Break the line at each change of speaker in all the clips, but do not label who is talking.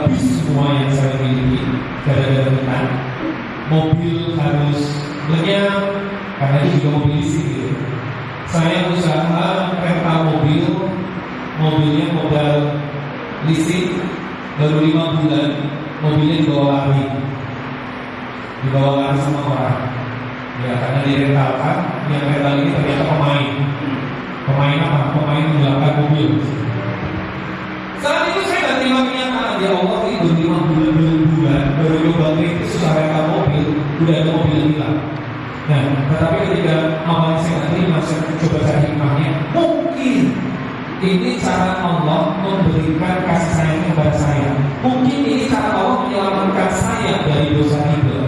habis semua yang saya miliki gara-gara utang. Mobil harus lenyap karena itu juga mobil listrik gitu. Saya usaha rental mobilnya modal listrik baru 5 bulan, mobilnya dibawa lari sama orang. Ya karena direntalkan, yang rental ini ternyata pemain apa? Pemain menggunakan mobil. Saat itu saya nggak terima kenyataan, ya Allah itu 5 bulan baru coba itu susah rental mobil, udah ada mobil hilang. Nah, tetapi ketika awalnya saya nggak terima, saya coba cari hikmahnya. Mungkin ini cara Allah memberikan kasih sayang kepada saya. Mungkin ini cara Allah menyelamatkan saya dari dosa itu.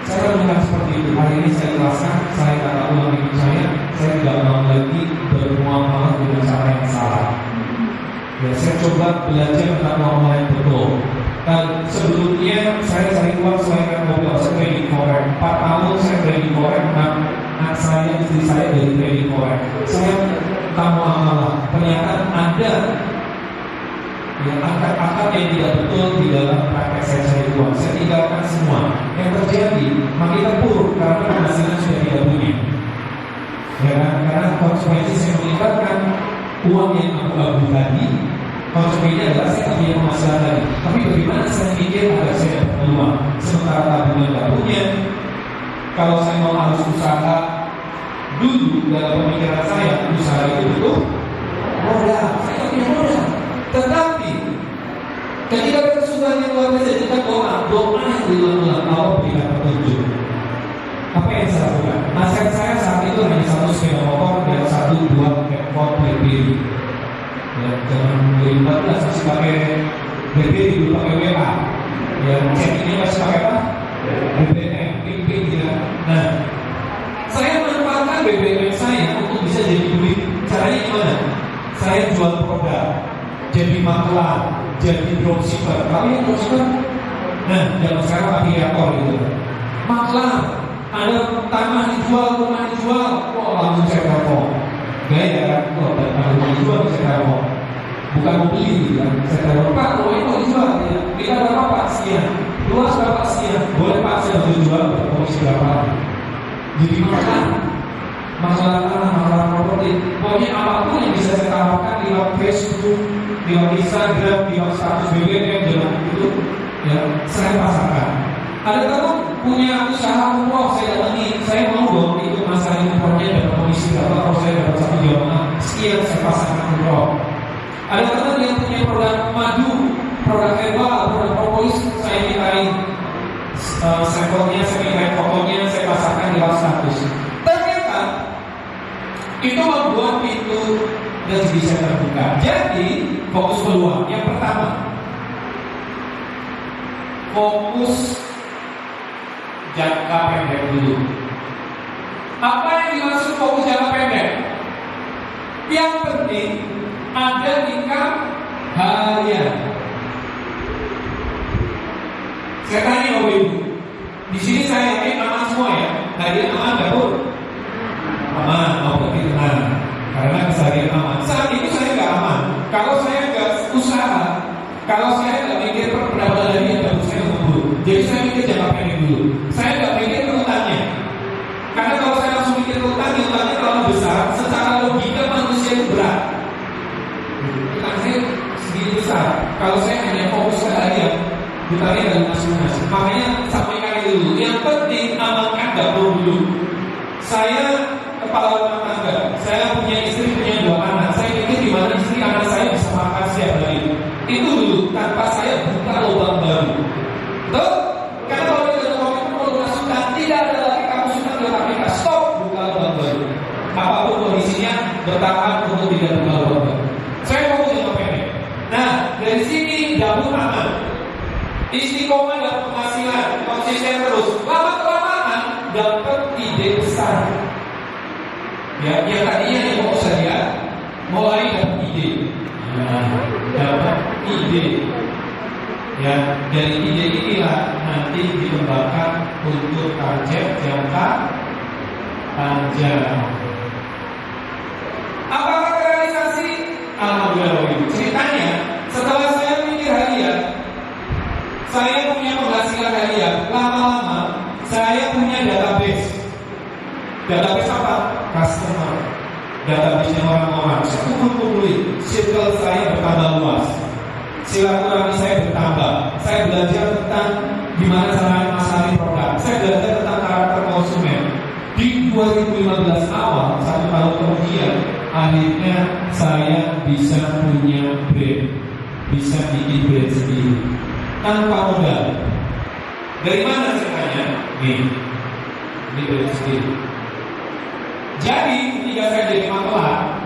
Saya menemukan seperti itu. Hari ini saya jelaskan, saya kata ulang hidup saya tidak mau lagi bermuamalah dengan cara yang salah. Ya, saya coba belajar tentang muamalah yang betul. Dan sebelumnya saya cari uang selain mobil, saya trading forex. 4 tahun saya trading forex, anak saya, istri saya dari trading forex. Saya tak muamalah. Ternyata ada akad yang tidak betul di dalam praktek saya cari uang. Saya tinggalkan semua. Yang terjadi makin terpuruk karena penghasilan sudah tidak punya. Ya kan? Karena konsekuensi saya melibatkan uang yang abu-abu tadi. Konsekuensinya adalah saya tak punya penghasilan tadi. Tapi bagaimana saya pikir agar saya dapat peluang? Sementara tabungan tidak punya. Kalau saya mau harus usaha dulu dalam pemikiran saya, usaha itu butuh modal. Saya tak punya modal. Tetapi ketika berkesudahan yang luar biasa, kita doa yang diulang-ulang, Allah berikan petunjuk. Apa yang saya lakukan? Aset saya saat itu hanya 1 sepeda motor dan 1 buah handphone BlackBerry. Ya, zaman 2014 masih pakai BlackBerry, dulu pakai WA. Ya, chat ini masih pakai apa? BBM, ping-ping ya. Nah, saya manfaatkan BBM saya untuk bisa jadi duit. Caranya gimana? Saya jual produk, jadi maklar, jadi dropshipper. Kalau yang dropshipper, nah, zaman sekarang afiliator gitu. Maklar, ada tanah dijual, rumah dijual, langsung saya telepon. Gaya kan, ada rumah dijual, saya telepon. Bukan mau beli gitu kan, saya telepon, Pak, rumah ini mau dijual, ya. Kita berapa Pak? Sekian. Luas berapa? Sekian. Boleh Pak, saya mau dijual, komisi berapa? Jadi masalah tanah, masalah properti. Pokoknya apapun yang bisa saya tawarkan lewat Facebook, lewat Instagram, lewat status BBM, jalan itu, ya saya pasarkan. Ada teman punya usaha umroh, saya datangi, saya mau dong itu masalah umrohnya dapat komisi berapa, kalau saya dapat 1 jamaah sekian, saya pasarkan umroh. Ada teman yang punya produk madu, produk herbal, produk propolis, saya mintain sampelnya, saya mintain fotonya, saya pasarkan di lewat status. Ternyata itu membuat pintu rezeki saya terbuka. Jadi fokus peluang. Yang pertama, fokus jangka pendek dulu. Apa yang dimaksud fokus jangka pendek? Yang penting ada income harian. Saya tanya Bapak Ibu, di sini saya yakin aman semua ya. Harian aman nggak pun? Aman, mau tenang. Karena keseharian aman. Saat itu saya nggak aman. Kalau saya nggak usaha, kalau saya nggak mikir pendapatan dari yang bagus saya ngeburu. Jadi saya mikir jangka pendek dulu. Saya nggak mikir utangnya. Karena kalau saya langsung mikir utangnya terlalu besar, secara logika manusia itu berat. Utang saya segini besar. Kalau saya hanya fokus ke harian, utangnya dari masing-masing. Makanya sampaikan itu dulu. Yang penting amankan dapur dulu. Saya kepala rumah tangga, saya punya istri, punya 2 anak. Saya pikir di mana istri anak saya bisa makan setiap hari. Itu dulu, tanpa saya buka lubang baru. Betul? Karena kalau kita komitmen kalau suka, tidak ada lagi kamu suka kita stop buka lubang baru. Apapun kondisinya, bertahan untuk tidak buka lubang baru. Saya mau jangka pendek. Nah, dari sini dapur aman. Istiqomah dalam penghasilan, konsisten terus. Lama-kelamaan dapat ide besar. Ya, yang tadinya yang mau saja mulai dapat ide. Dapat ide. Ya, dari ide inilah nanti dikembangkan untuk target jangka panjang. Apakah terrealisasi? Alhamdulillah. Ceritanya, setelah saya mikir harian, Saya punya penghasilan harian, lama-lama saya punya database. Database apa? Customer. Database-nya orang-orang. Saya kumpul-kumpulin. Circle saya bertambah luas. Silaturahmi saya bertambah. Saya belajar tentang gimana cara memasarkan produk. Saya belajar tentang karakter konsumen. Di 2015 awal, 1 tahun kemudian, akhirnya saya bisa punya brand, bisa bikin brand sendiri tanpa modal. Dari mana ceritanya? Nih, ini brand sendiri. Jadi ketika saya jadi makelar,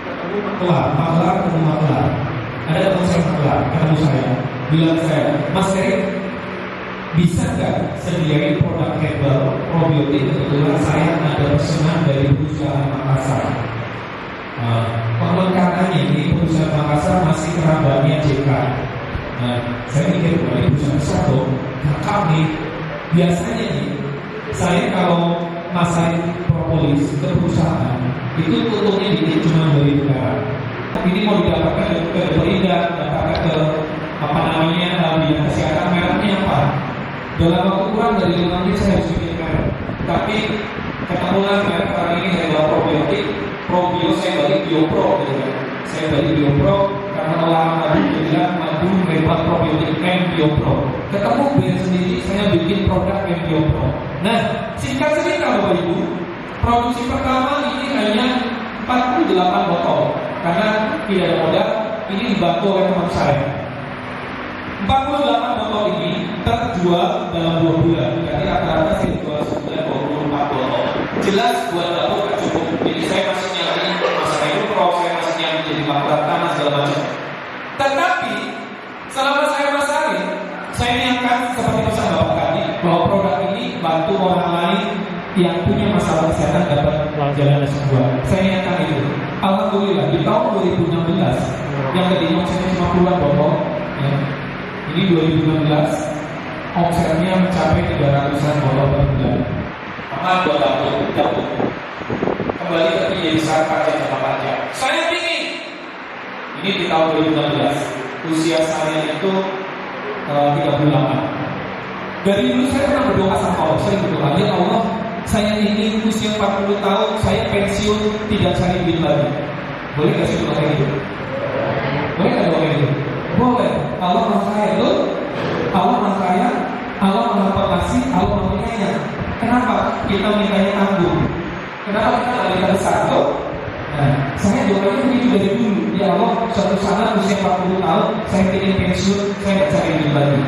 ketemu makelar. Ada teman saya makelar, ketemu saya, bilang saya, Mas Erik, bisa nggak sediain produk herbal probiotik? Kebetulan saya ada pesanan dari perusahaan Makassar. Pelengkapannya ini perusahaan Makassar masih kerabatnya JK. Saya mikir, ini perusahaan besar dong. Kami biasanya nih, saya kalau masain propolis ke perusahaan itu untungnya dikit cuma 2.000 perak. Ini mau didapatkan ke Berindah, dapatkan ke bidang kesehatan, mereknya apa? Dalam waktu kurang dari 5 menit saya harus bikin merek. Tapi ketemulah merek kali ini saya bawa probiotik, probio saya balik biopro gitu kan. Saya balik biopro karena olahan madu bilang madu herbal probiotik M biopro. Ketemu brand sendiri, saya bikin produk M biopro. Nah, singkat cerita Bapak Ibu, produksi pertama ini hanya 48 botol karena tidak ada modal. Ini dibantu oleh teman saya. 48 botol ini terjual dalam 2 bulan. Jadi rata-rata saya jual sebulan 24 botol. Jelas buat dapur gak cukup. Jadi saya masih nyari masalah itu saya masih nyari jadi laporan tanah segala macam. Tetapi selama saya masakin, saya niatkan seperti pesan Bapak tadi bahwa produk ini bantu orang lain yang punya masalah kesehatan dapat jalan sebuah. Saya niatkan itu. Alhamdulillah di tahun 2016 yang tadinya omsetnya cuma puluhan botol, ya. Ini 2016 omsetnya mencapai 300-an botol per bulan. Karena buat dapur. Kembali ke jadi saat pajak sama pajak. Saya ingin ini di tahun 2016 usia saya itu 38. Dari dulu saya pernah berdoa sama Allah. Saya berdoa, ya Allah, saya ingin usia 40 tahun saya pensiun tidak cari duit lagi. Boleh nggak sih doa kayak gitu? Boleh nggak doa kayak gitu? Boleh. Allah maha kaya itu, Allah maha kaya, Allah maha pengasih, Allah maha penyayang. Kenapa kita mintanya tanggung? Kenapa kita nggak minta besar tuh? Nah, saya doanya begitu dari dulu. Ya Allah, suatu saat usia 40 tahun saya ingin pensiun, saya nggak cari duit lagi.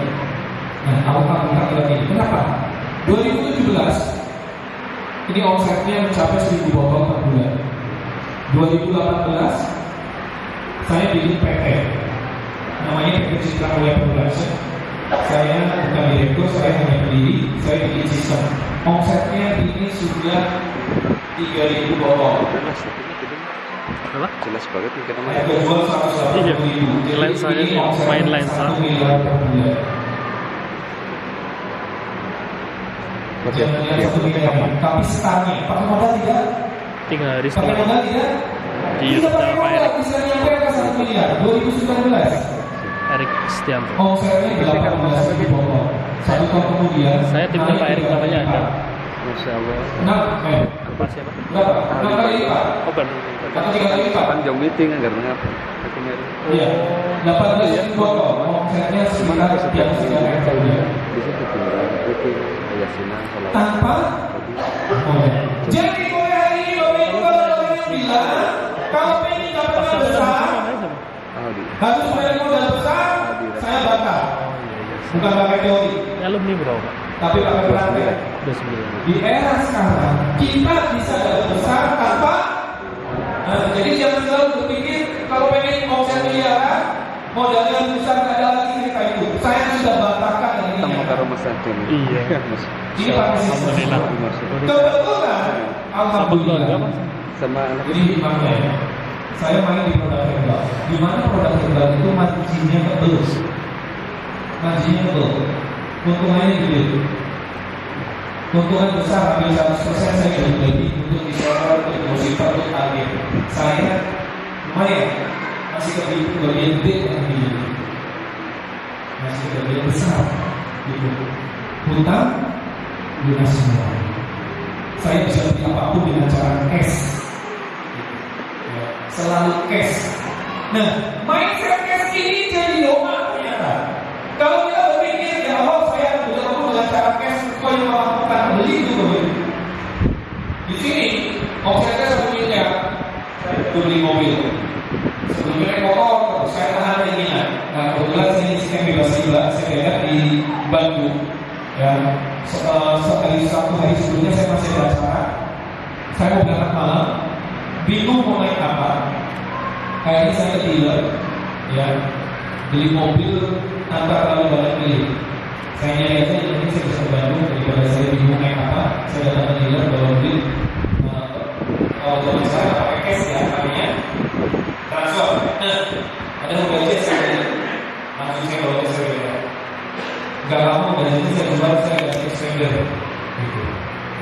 Nah, Allah minta lagi. Kenapa? 2017 ini omsetnya mencapai 1.000 botol per bulan. 2018 saya bikin PT, namanya PT Citra Mulia Production. Saya bukan direktur, saya hanya pendiri. Saya bikin sistem. Omsetnya ini sudah 3.000 botol.
Jelas banget nih kita
saya jual 180.000.
Lensanya sih main lensa.
1 miliar per bulan. Jangan lihat 1 miliar, tapi startnya pakai modal tidak?
3 hari
Pakai
setelah
modal tidak?
di
Tidak pakai
Pak
modal,
Erik.
bisa nyampe ke 1 miliar. 2019
Erik Setianto.
omsetnya 18.000 botol. 1 tahun kemudian
Saya timnya Pak Erik namanya ada.
Masya Allah.
Nah,
Apa siapa?
berapa? 6 kali lipat
Oh Bandung.
atau 3 kali lipat?
Kapan jam meeting agar mengapa? Aku nyari.
Iya, 18.000 botol. Omsetnya sekitar 3 miliar.
Bisa ketinggalan meeting, yasinan, salat.
Tanpa modal. Jadi mulai hari ini Bapak Ibu kalau ada yang bilang kalau pengen dapat modal besar harus bayar modal besar, saya bantah. Bukan pakai teori,
Alumni berapa?
tapi pakai praktek.
29.
Di era sekarang kita bisa dapat besar tanpa. Jadi jangan selalu berpikir kalau pengen omset miliaran modalnya besar nggak ada lagi cerita itu. Saya sudah bantahkan dari ini.
Temu karo Mas Adin.
Iya.
Ini pakai sistem.
Alhamdulillah.
Kebetulan, alhamdulillah.
Sama anak
Jadi gimana ya? Saya main di produk herbal. Di mana produk herbal itu marginnya tebel, marginnya tebel, keuntungannya gede, keuntungan besar hampir 100% saya jadi bagi untuk disewa, untuk deposito, untuk target. Saya lumayan masih ke bagian B lagi, masih ke bagian besar, gitu. Hutang lunas semua. Saya bisa beli apapun dengan cara cash, ya, selalu cash. Nah, mindset cash ini jadi doa ternyata. Kalau kita berpikir ya Allah saya betul-betul dengan cara cash, kau yang melakukan beli itu. Di sini omsetnya 1 miliar, beli mobil. Sebelumnya motor, saya tahan keinginan. Nah kebetulan saya isikan bebas-bebas, saya lihat di Bandung. Ya, sekali 1 hari sebelumnya saya masih ada acara. Saya mau berangkat malam, bingung mau naik apa. Kayaknya saya ke dealer, ya, beli mobil tanpa terlalu banyak beli. Saya nyari aja, ini saya bisa ke Bandung daripada saya bingung naik apa. Saya datang ke dealer bawa mobil. Kalau zaman saya pakai cash ya, artinya transfer. Nah, ada mobil cash saya langsung saya bawa ke saya. Gak lama dari itu saya jual, saya kasih expander gitu.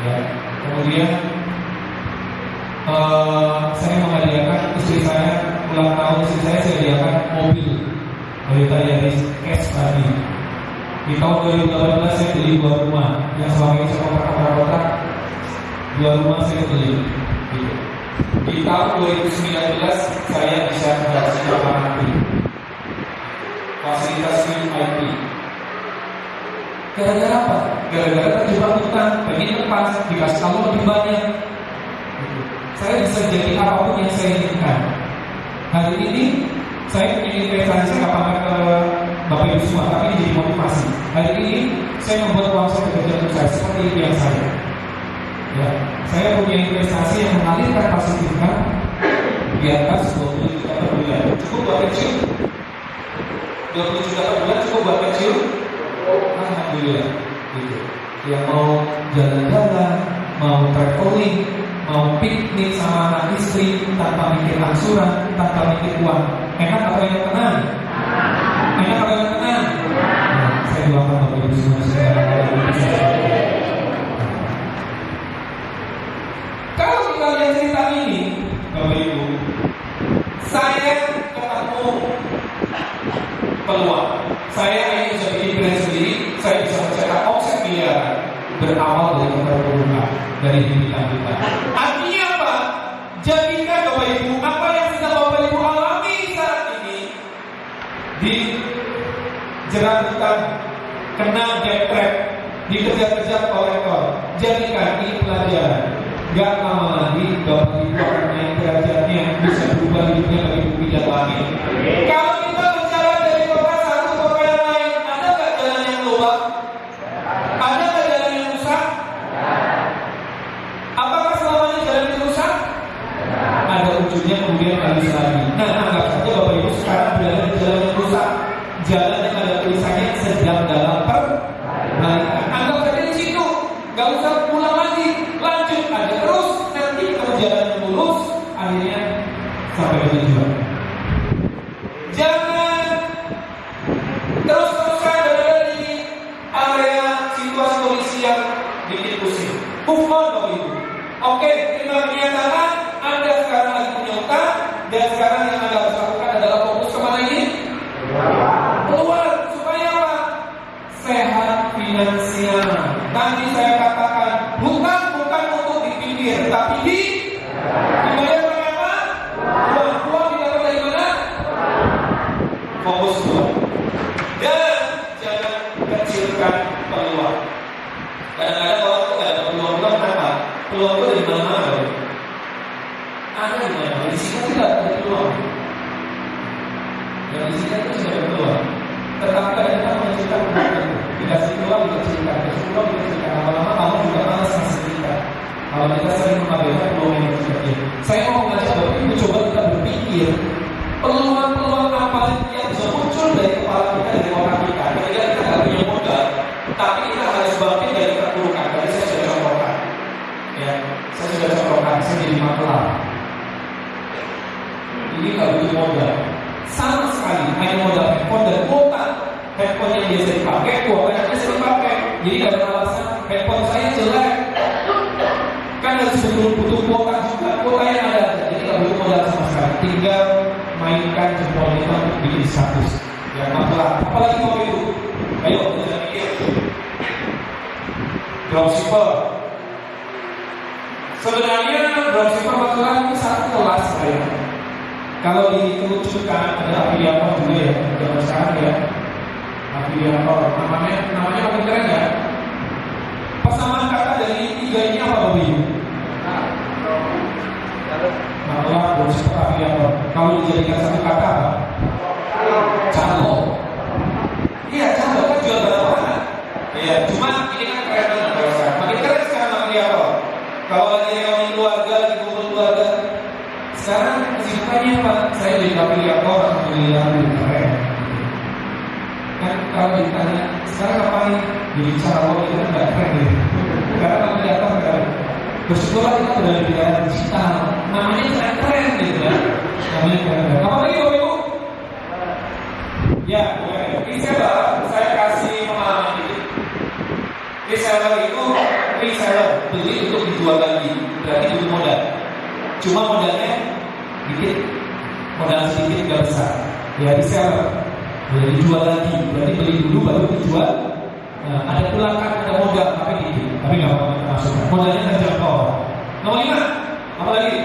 Ya. Kemudian saya menghadiahkan istri saya ulang tahun, istri saya hadiahkan mobil Toyota Yaris cash tadi. Di tahun 2018 saya beli 2 rumah yang selama ini saya kontrak-kontrak 2 rumah saya beli gitu. Di tahun 2019 saya bisa menghasilkan lapangan fasilitas VIP. Gara-gara apa? Gara-gara terjebak hutang, pengen lepas, dikasih tahu lebih banyak. Saya bisa jadi apapun yang saya inginkan. Hari ini saya punya investasi, saya nggak pamer ke Bapak Ibu semua, tapi ini jadi motivasi. Hari ini saya membuat uang saya bekerja untuk saya seperti itu yang saya. Ya, saya punya investasi yang mengalirkan pasif income di atas 20 juta per bulan. Cukup buat kecil? 20 juta per bulan cukup buat kecil? Alhamdulillah gitu. Yang mau jalan-jalan, mau traveling, mau piknik sama anak istri tanpa mikir angsuran, tanpa mikir uang. Enak apa yang tenang? Enak apa yang tenang? Nah, saya doakan Bapak Ibu semua kalau kita lihat cerita ini, Bapak Ibu, saya ketemu peluang. Saya ingin bisa bikin brand sendiri, saya bisa mencetak omset miliaran berawal dari keterpurukan dari himpitan kita. Artinya apa? Jadikan Bapak Ibu apa yang sedang Bapak Ibu alami saat ini di jerat hutang, kena debt trap, dikejar-kejar kolektor. Jadikan ini pelajaran. Gak lama lagi Bapak Ibu akan naik derajatnya, bisa berubah hidupnya bagi bumi dan langit. Kalau kita berjalan dari kota satu ke kota yang lain, ada gak jalan yang lubang? Ada gak jalan yang rusak? Apakah selamanya jalan yang rusak? Ada ujungnya kemudian habis lagi. Nah, anggap saja Bapak Ibu sekarang berada di jalan yang rusak, jalan yang ada tulisannya sedang dalam perbaikan. Anggap saja di situ, gak usah pulang lagi, lanjut aja terus, nanti perjalanan yang mulus, akhirnya sampai ke tujuan. Jangan terus-terusan berada di area situasi kondisi yang bikin pusing. Move on Bapak Ibu. Oke, terima kenyataan Anda sekarang lagi punya utang, dan sekarang yang Anda harus lakukan adalah fokus kemana ini? Keluar, supaya apa? Sehat finansial. Tadi saya katakan, hutang bukan untuk dipikir, tapi dibayar pakai apa? Uang didapat dari mana? Fokus dulu. Dan jangan kecilkan peluang. Kadang-kadang orang itu nggak ada peluang-peluang, kenapa? Peluang itu dari mana-mana. Ada di mana-mana. Di sini tidak ada peluang. Dan di sini itu tidak ada peluang. Tetapi kita menciptakan peluang. Dikasih peluang, dikecilkan. Dikasih peluang, dikecilkan. Lama-lama kamu juga malas ngasih kita. Kalau kita sering mengabaikan peluang yang kecil. Saya mau mengajak Bapak Ibu coba kita berpikir peluang-peluang apa yang bisa muncul dari kepala kita, dari otak kita. Ketika kita tidak punya modal, tapi kita harus bangkit dari keterpurukan. Tadi saya sudah contohkan. Ya, saya sudah contohkan. Saya jadi maklar. Ini nggak butuh modal sama sekali, hanya modal handphone dan kuota. Handphone yang biasa dipakai, kuota yang biasa dipakai. Jadi nggak ada alasan handphone saya jelek. Kan harus butuh kuota juga, kuota yang ada. Jadi nggak butuh modal sama sekali. Tinggal mainkan jempol kita untuk bikin status. Ya, apalagi kalau itu. Ayo, kita mikir. Dropshipper. Sebenarnya dropshipper kebetulan ini satu kelas saya. Kalau dikerucutkan ada afiliator juga ya, zaman sekarang ya. Afiliator, namanya makin keren ya. Persamaan kata dari tiga ini apa Bapak Ibu? Nah, dropshipper, afiliator. Kalau dijadikan satu kata apa? Calo. Iya, calo kan jual barang mana? Iya, cuma ini kan keren banget. Makin keren sekarang afiliator. Kalau lagi reuni keluarga, lagi kumpul keluarga, sekarang kesibukannya apa? Saya jadi afiliator atau menjadi keren. Kan kalau ditanya sekarang ngapain? Jadi calo itu kan nggak keren ya. Karena afiliator keren. Bersyukurlah kita udah di era digital. Namanya keren gitu ya. Namanya keren. Apa lagi Bapak Ibu? Ya, reseller, saya kasih pengalaman ini. Reseller itu reseller, beli untuk dijual lagi, berarti butuh modal. Cuma modalnya dikit, modal sedikit nggak besar. Ya reseller, boleh dijual lagi, berarti beli dulu baru dijual. Nah, ada tulakan, ada modal, tapi dikit, tapi nggak apa-apa masuk. Modalnya terjangkau. Nomor 5, apa lagi?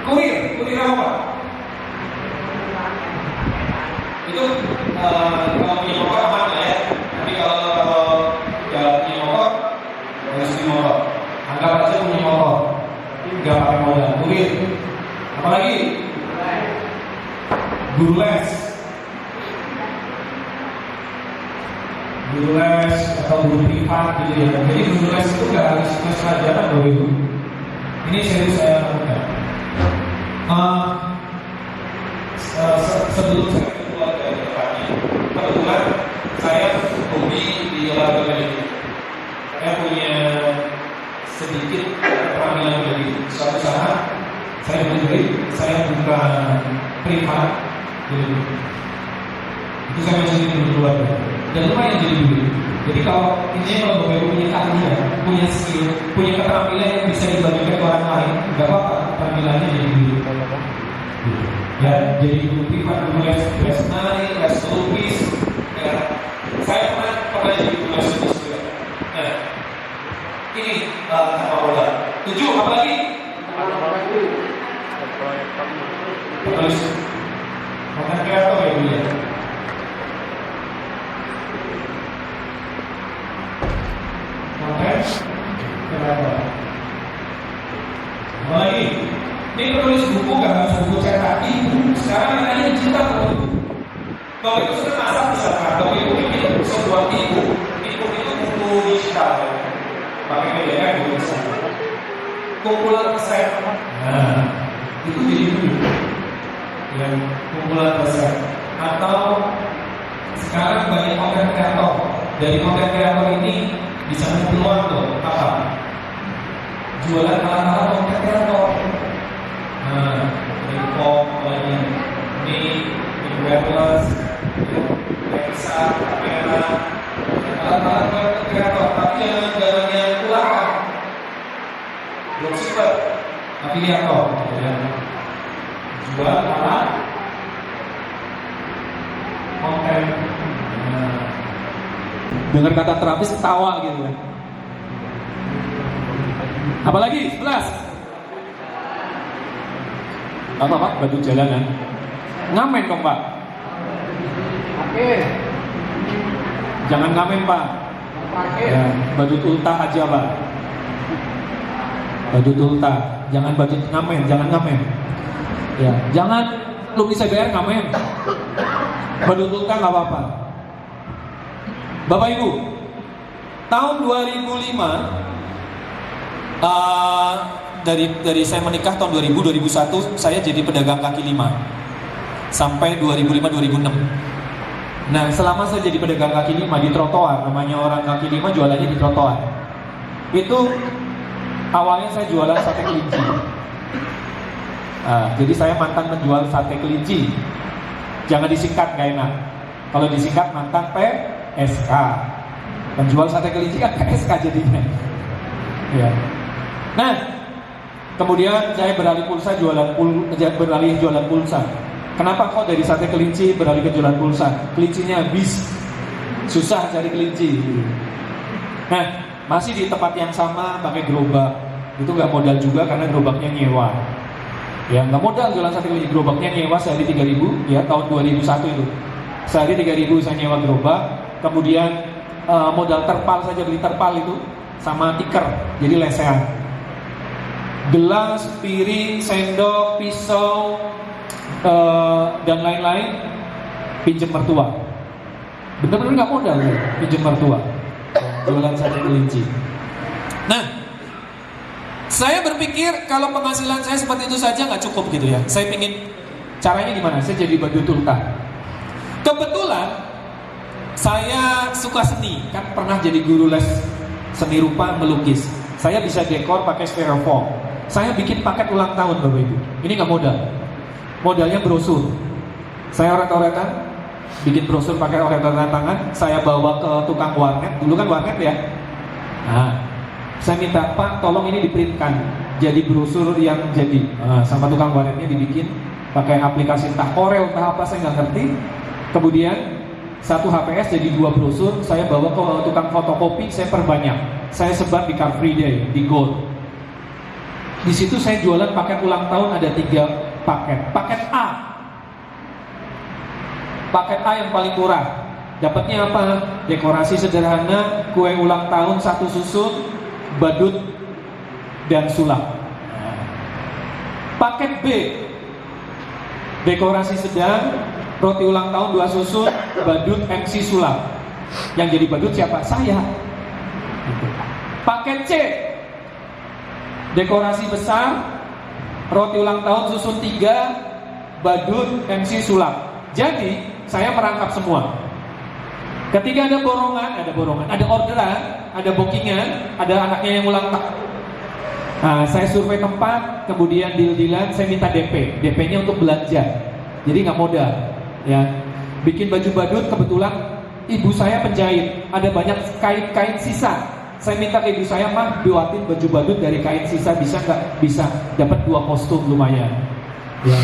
Kurir apa? Itu kalau punya motor aman lah ya. Tapi kalau nggak punya motor, harus beli motor. Anggap aja punya motor, nggak pakai modal. Kurir. Apalagi? Guru les. Guru les atau guru privat gitu ya. Jadi guru les itu nggak harus les pelajaran loh Ibu. Ini serius saya lakukan. Sebelum saya keluar dari tempatnya, kebetulan saya hobi di olahraga ini. Saya punya sedikit keterampilan dari suatu saat saya buka privat gitu. Itu saya masih di keluar dan lumayan jadi duit. Jadi kalau ini kalau Bapak Ibu punya keahlian, punya skill, punya keterampilan yang bisa dibagikan ke orang lain, nggak apa-apa keterampilannya jadi duit. Ya, jadi guru privat, guru les nari, les lukis. Ya, saya pernah jadi guru les lukis juga. Nah, ini apa bola? 7 apa lagi? Penulis konten kreator ya Bu ya. Konten kreator. Apa lagi? Ini penulis buku gak harus buku cetak ibu. Sekarang ada digital kok. Bapak Ibu sudah masak misalkan, Bapak Ibu bikin sebuah ibu itu buku digital. Pakai media kan buku bisa. Kumpulan resep. Nah, itu jadi buku. Yang kumpulan resep. Atau sekarang banyak konten kreator. Dari konten kreator ini bisa peluang tuh apa? Jualan alat-alat konten kreator. Nah, import lagi ini wireless, Alexa, kamera, alat-alat kreator, tapi jangan yang keluar. Dropshipper, afiliator, ya. Jual alat konten. Nah, dengar kata terapis ketawa gitu ya. Apalagi 11. Apa Pak? Batu jalanan. Ngamen dong Pak. Oke. Jangan ngamen Pak. Ya, batu ulta aja Pak. Batu ulta. Jangan batu ngamen, jangan ngamen. Ya, jangan belum bisa bayar ngamen. Batu ulta nggak apa-apa. Bapak Ibu, tahun 2005 dari saya menikah tahun 2001 saya jadi pedagang kaki lima sampai 2005-2006. Nah selama saya jadi pedagang kaki lima di trotoar, namanya orang kaki lima jualannya di trotoar. Itu awalnya saya jualan sate kelinci. Jadi saya mantan menjual sate kelinci. Jangan disingkat, gak enak. Kalau disingkat mantan PSK. Penjual sate kelinci kan PSK jadinya. Ya. Nah, Kemudian saya beralih jualan pulsa. Kenapa kok dari sate kelinci beralih ke jualan pulsa? Kelincinya habis, susah cari kelinci. Nah, masih di tempat yang sama pakai gerobak. Itu nggak modal juga karena gerobaknya nyewa. Ya nggak modal jualan sate kelinci, gerobaknya nyewa sehari 3.000 ya, tahun 2001 itu. Sehari 3.000 saya nyewa gerobak. Kemudian modal terpal saja, beli terpal itu sama tikar, jadi lesehan. Gelas, piring, sendok, pisau, dan lain-lain pinjem mertua. Bener-bener nggak modal ya, pinjem mertua. Jualan sate kelinci. Nah, saya berpikir kalau penghasilan saya seperti itu saja nggak cukup gitu ya. Saya ingin caranya gimana? Saya jadi badut ultah. Kebetulan saya suka seni, kan pernah jadi guru les seni rupa melukis. Saya bisa dekor pakai styrofoam. Saya bikin paket ulang tahun Bapak Ibu. Ini nggak modal. Modalnya brosur. Saya oret-oretan, bikin brosur pakai oret-oretan tangan. Saya bawa ke tukang warnet. Dulu kan warnet ya. Nah, saya minta Pak, tolong ini diprintkan. Jadi brosur yang jadi. Sama tukang warnetnya dibikin pakai aplikasi entah Corel, entah apa saya nggak ngerti. Kemudian satu HPS jadi 2 brosur. Saya bawa ke tukang fotokopi. Saya perbanyak. Saya sebar di Car Free Day, di Gold. Di situ saya jualan paket ulang tahun ada 3 paket. Paket A. Paket A yang paling murah. Dapatnya apa? Dekorasi sederhana, kue ulang tahun 1 susun, badut dan sulap. Paket B. Dekorasi sedang, roti ulang tahun 2 susun, badut, MC sulap. Yang jadi badut siapa? Saya. Paket C. Dekorasi besar, roti ulang tahun susun 3, badut, MC sulap. Jadi saya merangkap semua. Ketika ada borongan, ada orderan, ada bookingan, ada anaknya yang ulang tahun. Nah, saya survei tempat, kemudian deal-dealan, saya minta DP. DP-nya untuk belanja. Jadi nggak modal. Ya, bikin baju badut, kebetulan ibu saya penjahit, ada banyak kain-kain sisa. Saya minta ke ibu saya, mah buatin baju badut dari kain sisa, bisa nggak? Bisa, dapat 2 kostum lumayan. Ya,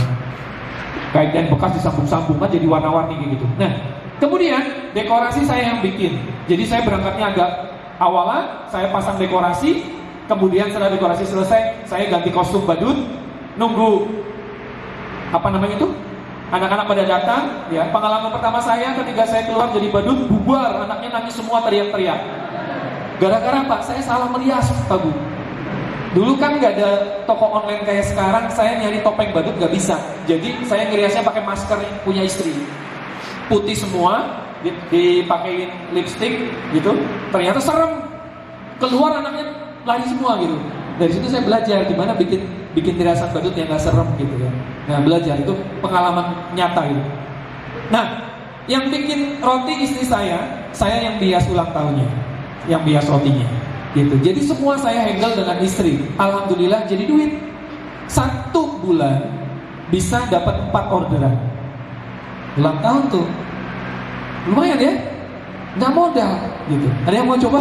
kain bekas disambung-sambung kan jadi warna-warni gitu. Nah, kemudian dekorasi saya yang bikin. Jadi saya berangkatnya agak awalan, saya pasang dekorasi, kemudian setelah dekorasi selesai, saya ganti kostum badut, nunggu apa namanya itu? Anak-anak pada datang, ya. Pengalaman pertama saya ketika saya keluar jadi badut, bubar, anaknya nangis semua teriak-teriak. Gara-gara Pak, saya salah merias, Pak Bu. Dulu kan nggak ada toko online kayak sekarang, saya nyari topeng badut nggak bisa. Jadi saya ngeriasnya pakai masker punya istri, putih semua, dipakein lipstick gitu. Ternyata serem, keluar anaknya lari semua gitu. Dari situ saya belajar gimana bikin riasan badut yang nggak serem gitu ya. Nah, belajar itu pengalaman nyata itu. Nah, yang bikin roti istri saya yang bias ulang tahunnya, yang bias rotinya gitu. Jadi semua saya handle dengan istri. Alhamdulillah jadi duit. 1 bulan bisa dapat 4 orderan ulang tahun tuh. Lumayan ya, nggak modal gitu. Ada yang mau coba?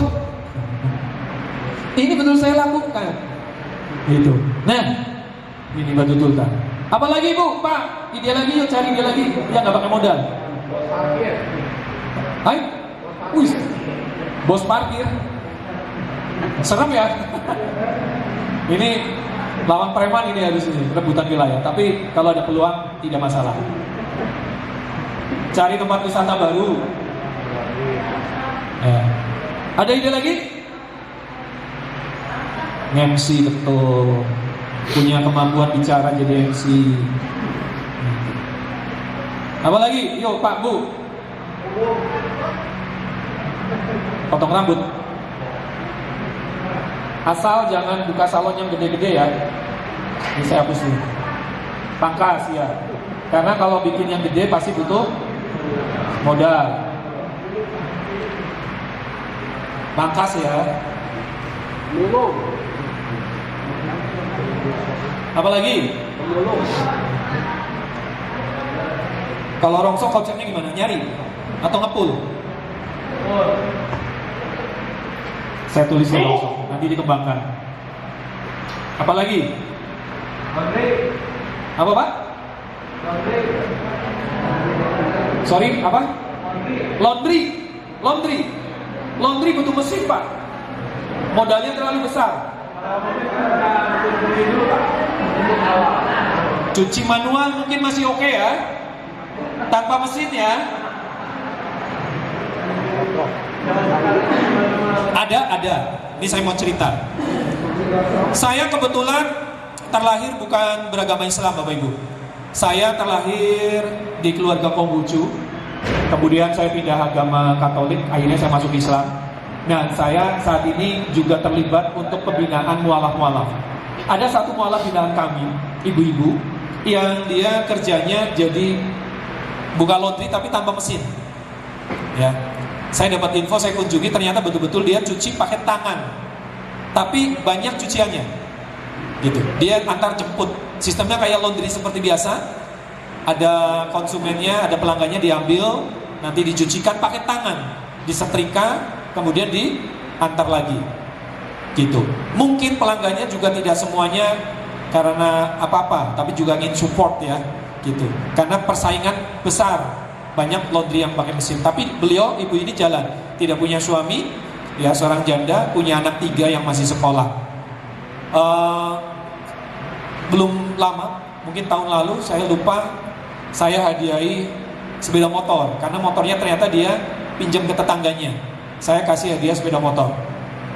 Ini betul saya lakukan gitu. Nah, ini badut ultah. Apalagi Bu, Pak, ide lagi yuk, cari dia lagi yang nggak pakai modal. Hai, wih, bos parkir, serem ya. Ini lawan preman ini habis ini, rebutan wilayah. Tapi kalau ada peluang tidak masalah. Cari tempat wisata baru. Ya. Ada ide lagi? MC betul, punya kemampuan bicara jadi MC. Apa lagi? Yuk Pak Bu, potong rambut. Asal jangan buka salon yang gede-gede ya. Ini saya hapus dulu. Pangkas ya. Karena kalau bikin yang gede pasti butuh modal. Pangkas ya. Apa lagi? Kalau rongsok konsepnya gimana? Nyari atau ngepul? Saya tulis rongsok, nanti dikembangkan. Apa lagi? Apa Pak? Sorry, apa? Laundry butuh mesin Pak. Modalnya terlalu besar. Cuci manual mungkin masih oke ya, tanpa mesin ya. Ada. Ini saya mau cerita. Saya kebetulan terlahir bukan beragama Islam Bapak Ibu. Saya terlahir di keluarga Konghucu. Kemudian saya pindah agama Katolik, akhirnya saya masuk Islam. Nah, saya saat ini juga terlibat untuk pembinaan mualaf-mualaf. Ada satu mualaf binaan kami, ibu-ibu, yang dia kerjanya jadi buka laundry tapi tanpa mesin. Ya, saya dapat info, saya kunjungi, ternyata betul-betul dia cuci pakai tangan, tapi banyak cuciannya, gitu. Dia antar jemput, sistemnya kayak laundry seperti biasa. Ada konsumennya, ada pelanggannya, diambil, nanti dicucikan pakai tangan, disetrika, kemudian diantar lagi, gitu. Mungkin pelanggannya juga tidak semuanya karena apa-apa, tapi juga ingin support ya, gitu. Karena persaingan besar, banyak laundry yang pakai mesin. Tapi beliau, ibu ini jalan, tidak punya suami, ya seorang janda, punya anak 3 yang masih sekolah. Belum lama, mungkin tahun lalu, saya lupa, saya hadiahi sepeda motor, karena motornya ternyata dia pinjam ke tetangganya. Saya kasih hadiah sepeda motor.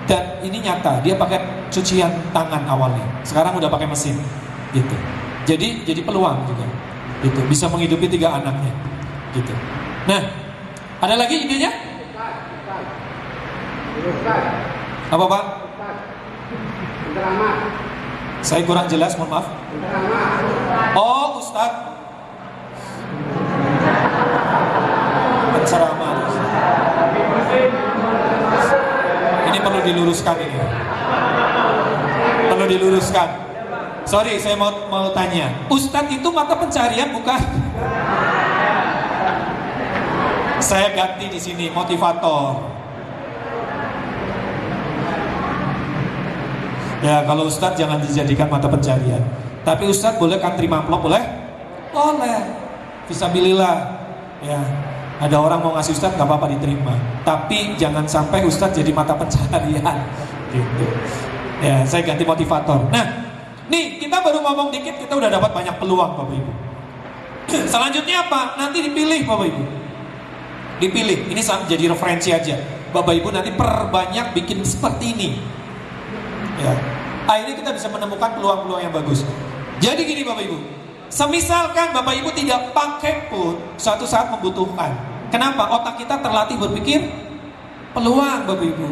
Dan ini nyata, dia pakai cucian tangan awalnya, sekarang udah pakai mesin, gitu. Jadi peluang juga, gitu. Bisa menghidupi 3 anaknya, gitu. Nah, ada lagi idenya? Apa Pak? Saya kurang jelas, mohon maaf. Oh, Ustadz. Penceramah. Ini perlu diluruskan ini. Perlu diluruskan. Sorry, saya mau tanya. Ustadz itu mata pencarian bukan? Saya ganti di sini, motivator. Ya, kalau Ustadz jangan dijadikan mata pencarian. Tapi Ustadz boleh kan terima amplop, boleh? Boleh. Fisabilillah. Ya, ada orang mau ngasih Ustadz, gak apa-apa diterima. Tapi jangan sampai Ustadz jadi mata pencarian, gitu. Ya, saya ganti motivator. Nah, nih kita baru ngomong dikit, kita udah dapat banyak peluang Bapak Ibu. Selanjutnya apa? Nanti dipilih Bapak Ibu. Dipilih. Ini jadi referensi aja. Bapak Ibu nanti perbanyak bikin seperti ini. Ya. Akhirnya kita bisa menemukan peluang-peluang yang bagus. Jadi gini Bapak Ibu, semisalkan Bapak Ibu tidak pakai pun, suatu saat membutuhkan. Kenapa? Otak kita terlatih berpikir peluang Bapak Ibu.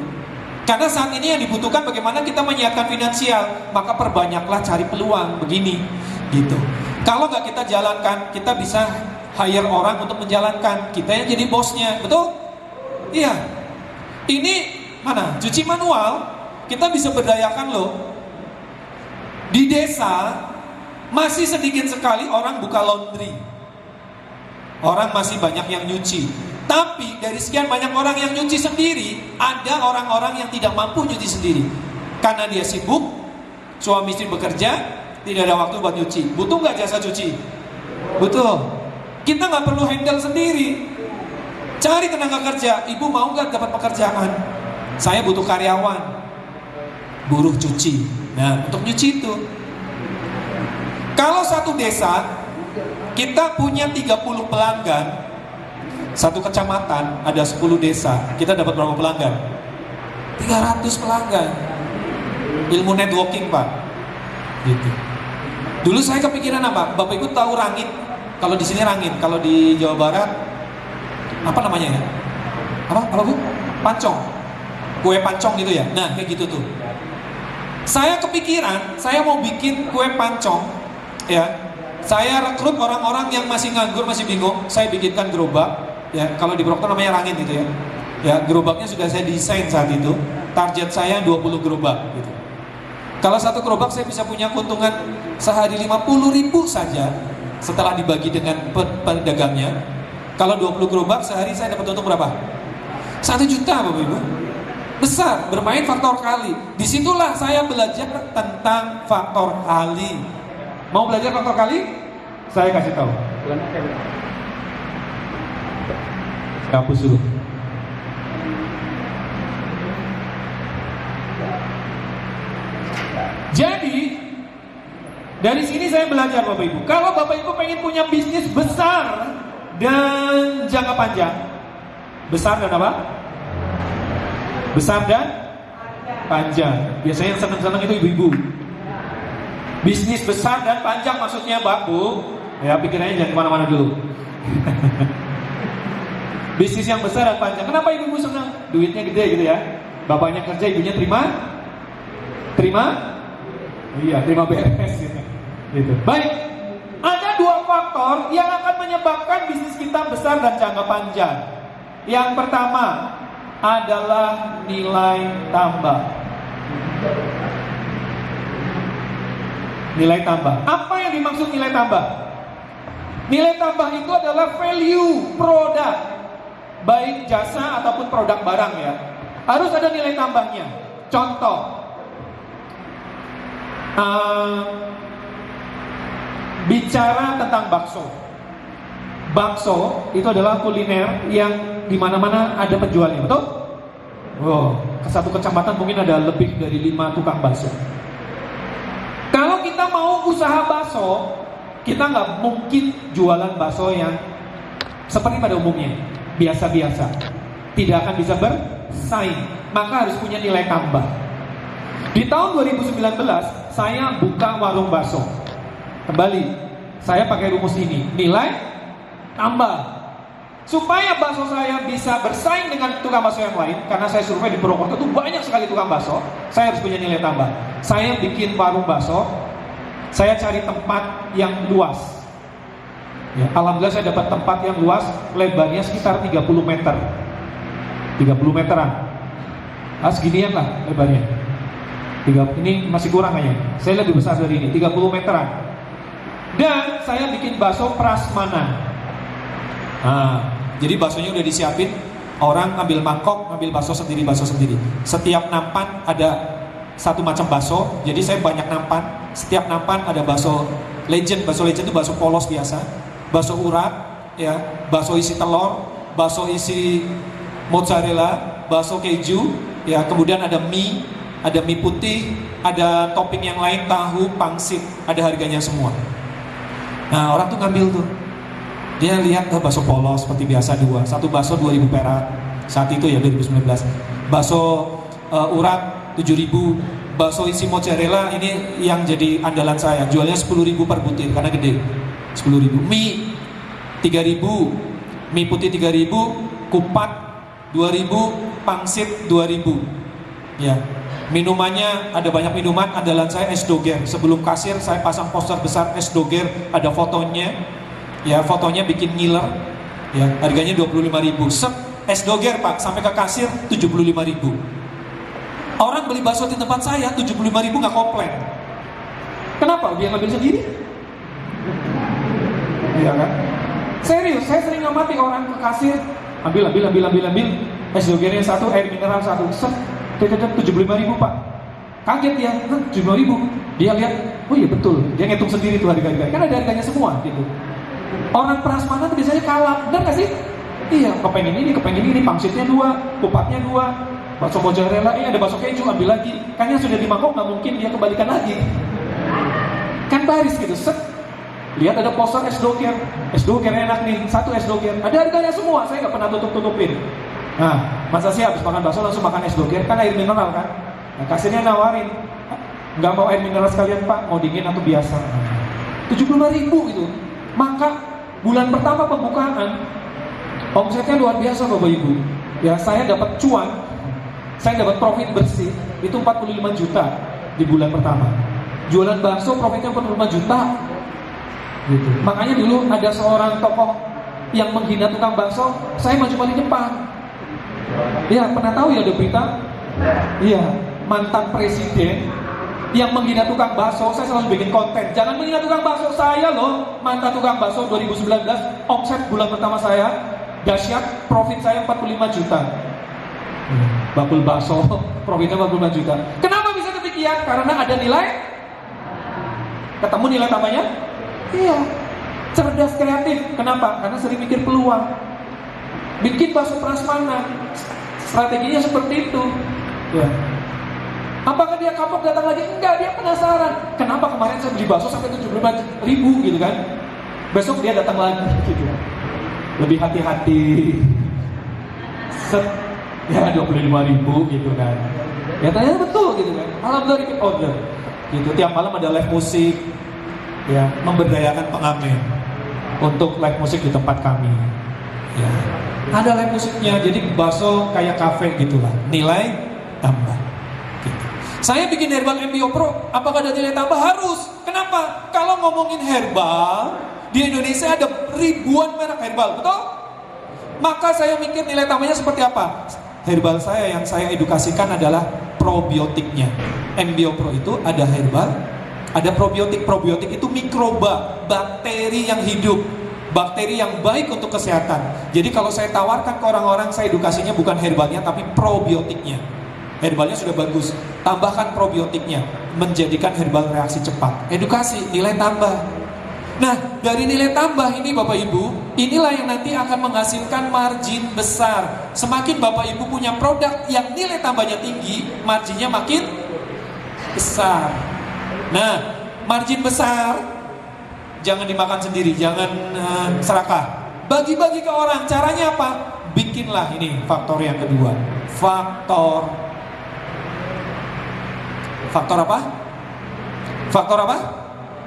Karena saat ini yang dibutuhkan bagaimana kita menyiapkan finansial, maka perbanyaklah cari peluang begini, gitu. Kalau nggak kita jalankan, kita bisa hire orang untuk menjalankan. Kita yang jadi bosnya, betul? Iya. Ini mana? Cuci manual. Kita bisa berdayakan loh. Di desa masih sedikit sekali orang buka laundry. Orang masih banyak yang nyuci. Tapi dari sekian banyak orang yang nyuci sendiri, ada orang-orang yang tidak mampu nyuci sendiri. Karena dia sibuk, suami istri bekerja, tidak ada waktu buat nyuci. Butuh nggak jasa cuci? Butuh. Kita nggak perlu handle sendiri. Cari tenaga kerja. Ibu mau nggak dapat pekerjaan? Saya butuh karyawan, buruh cuci. Nah, untuk nyuci itu. Kalau satu desa kita punya 30 pelanggan, satu kecamatan ada 10 desa, kita dapat berapa pelanggan? 300 pelanggan. Ilmu networking Pak, gitu. Dulu saya kepikiran apa? Bapak Ibu tahu rangit? Kalau di sini rangit, kalau di Jawa Barat apa namanya ya? Apa Bu? Pancong. Kue pancong gitu ya. Nah, kayak gitu tuh. Saya kepikiran, saya mau bikin kue pancong, ya. Saya rekrut orang-orang yang masih nganggur, masih bingung. Saya bikinkan gerobak, ya. Kalau di Brockton namanya rangit gitu ya. Ya, gerobaknya sudah saya desain saat itu. Target saya 20 gerobak, gitu. Kalau satu gerobak saya bisa punya keuntungan sehari 50.000 saja setelah dibagi dengan pedagangnya. Kalau 20 gerobak sehari saya dapat untung berapa? 1 juta Bapak Ibu. Besar, bermain faktor kali. Disitulah saya belajar tentang faktor kali. Mau belajar faktor kali? Saya kasih tahu. Saya hapus dulu. Jadi dari sini saya belajar Bapak Ibu. Kalau Bapak Ibu pengen punya bisnis besar dan jangka panjang, besar dan apa? Besar dan panjang. Biasanya yang senang-senang itu ibu-ibu. Bisnis besar dan panjang maksudnya Mbak Bu. Ya pikirannya jangan kemana-mana dulu. Bisnis yang besar dan panjang. Kenapa ibu-ibu senang? Duitnya gede gitu ya. Bapaknya kerja, ibunya terima? Iya, terima beres gitu. Baik, ada dua faktor yang akan menyebabkan bisnis kita besar dan jangka panjang. Yang pertama adalah nilai tambah. Nilai tambah. Apa yang dimaksud nilai tambah? Nilai tambah itu adalah value produk, baik jasa ataupun produk barang ya. Harus ada nilai tambahnya. Contoh, bicara tentang bakso. Bakso itu adalah kuliner yang dimana-mana ada penjualnya, betul? Wow, ke satu kecamatan mungkin ada lebih dari 5 tukang bakso. Kalau kita mau usaha bakso, kita nggak mungkin jualan bakso yang seperti pada umumnya, biasa-biasa. Tidak akan bisa bersaing, maka harus punya nilai tambah. Di tahun 2019, saya buka warung bakso. Kembali, saya pakai rumus ini, nilai tambah. Supaya bakso saya bisa bersaing dengan tukang bakso yang lain, karena saya survei di Purwokerto itu banyak sekali tukang bakso, saya harus punya nilai tambah. Saya bikin warung bakso, saya cari tempat yang luas. Ya, alhamdulillah saya dapat tempat yang luas, lebarnya sekitar 30 meter. 30 meteran. Seginian lah lebarnya. Ini masih kurang kayaknya. Saya lebih besar dari ini, 30 meteran. Dan saya bikin bakso prasmanan. Jadi baksonya udah disiapin, orang ngambil mangkok, ngambil bakso sendiri. Setiap nampan ada satu macam bakso. Jadi saya banyak nampan. Setiap nampan ada bakso legend. Bakso legend itu bakso polos biasa. Bakso urat, ya, bakso isi telur, bakso isi mozzarella, bakso keju, ya, kemudian ada mie putih, ada topping yang lain, tahu, pangsit, ada harganya semua. Nah, orang tuh ngambil tuh. Dia lihat bakso polos seperti biasa satu bakso 2.000 perak. Saat itu ya 2019. Bakso urat 7.000. Bakso isi mozzarella ini yang jadi andalan saya. Jualnya 10.000 per butir karena gede. 10.000. Mie 3.000. Mie putih 3.000. Kupat 2.000. Pangsit 2.000. Ya. Minumannya ada banyak minuman, andalan saya es doger. Sebelum kasir saya pasang poster besar es doger, ada fotonya. Ya, fotonya bikin ngiler. Ya, harganya 25.000. Es doger Pak, sampai ke kasir 75.000. Orang beli bakso di tempat saya 75.000 nggak komplain. Kenapa? Dia ngambil sendiri. Iya kan? Serius, saya sering ngamati orang ke kasir, ambil. Es dogernya satu, air mineral satu. 75.000 Pak. Kaget dia, 75.000. Dia lihat, oh iya betul. Dia ngitung sendiri tuh harga-harga. Kan ada harganya semua gitu. Orang prasmanan tuh biasanya kalah, benar gak sih? Iya, kepengen ini, pangsitnya 2, kupatnya 2, bakso mozzarella, ada bakso keju, ambil lagi. Kan yang sudah di mangkok nggak mungkin dia kembalikan lagi. Kan baris gitu, lihat ada poster es doger enak nih, satu es doger, ada harganya semua, saya nggak pernah tutupin. Nah, masa sih habis makan bakso langsung makan es doger, kan air mineral kan? Nah, kasirnya nawarin, nggak mau air mineral sekalian Pak, mau dingin atau biasa? 75.000 gitu. Maka bulan pertama pembukaan, omsetnya luar biasa Bapak Ibu. Ya, saya dapat cuan, saya dapat profit bersih itu 45 juta di bulan pertama. Jualan bakso profitnya 45 juta. Gitu. Makanya dulu ada seorang tokoh yang menghina tukang bakso, saya maju paling depan. Ya, pernah tahu ya ada berita? Iya, mantan presiden yang menghina tukang bakso, saya selalu bikin konten. Jangan menghina tukang bakso, saya loh mantan tukang bakso 2019, omset bulan pertama saya dahsyat, profit saya 45 juta. Bakul bakso, profitnya 45 juta. Kenapa bisa demikian? Karena ada nilai Ketemu nilai tambahnya? Iya. Cerdas, kreatif. Kenapa? Karena sering mikir peluang. Bikin bakso prasmanan. Strateginya seperti itu. Ya. Apakah dia kapok datang lagi? Enggak, dia penasaran. Kenapa kemarin saya beli bakso sampai 75.000 gitu kan? Besok dia datang lagi gitu. Lebih hati-hati. Set, ya 25.000 gitu kan. Ya ternyata betul gitu kan. Alhamdulillah repeat order. Gitu, tiap malam ada live musik. Ya, memberdayakan pengamen untuk live musik di tempat kami. Ya. Ada live musiknya, jadi bakso kayak kafe gitulah. Nilai tambah. Gitu. Saya bikin herbal MBO Pro, apakah ada nilai tambah? Harus. Kenapa? Kalau ngomongin herbal, di Indonesia ada ribuan merek herbal, betul? Maka saya mikir nilai tambahnya seperti apa? Herbal saya yang saya edukasikan adalah probiotiknya. MBO Pro itu ada herbal, ada probiotik. Probiotik itu mikroba, bakteri yang hidup, bakteri yang baik untuk kesehatan. Jadi kalau saya tawarkan ke orang-orang, saya edukasinya bukan herbalnya tapi probiotiknya. Herbalnya sudah bagus, tambahkan probiotiknya, menjadikan herbal reaksi cepat. Edukasi, nilai tambah. Nah, dari nilai tambah ini Bapak Ibu, inilah yang nanti akan menghasilkan margin besar. Semakin Bapak Ibu punya produk yang nilai tambahnya tinggi, marginnya makin besar. Nah, margin besar, jangan dimakan sendiri, jangan serakah. Bagi-bagi ke orang, caranya apa? Bikinlah ini faktor yang kedua. Faktor apa? Faktor apa?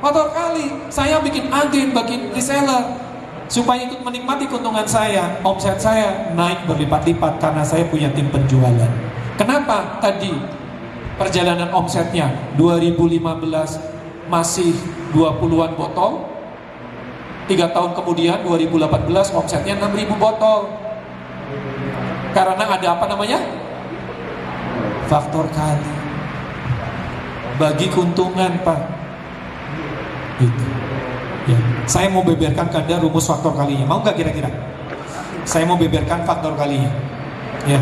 Faktor kali. Saya bikin agen, bikin reseller supaya ikut menikmati keuntungan saya. Omset saya naik berlipat-lipat karena saya punya tim penjualan. Kenapa? Tadi perjalanan omsetnya 2015 masih 20-an botol. 3 tahun kemudian 2018 omsetnya 6.000 botol. Karena ada apa namanya? Faktor kali. Bagi keuntungan, Pak. Gitu. Ya. Saya mau beberkan ke Anda rumus faktor kalinya. Mau nggak kira-kira? Saya mau beberkan faktor kalinya. Ya.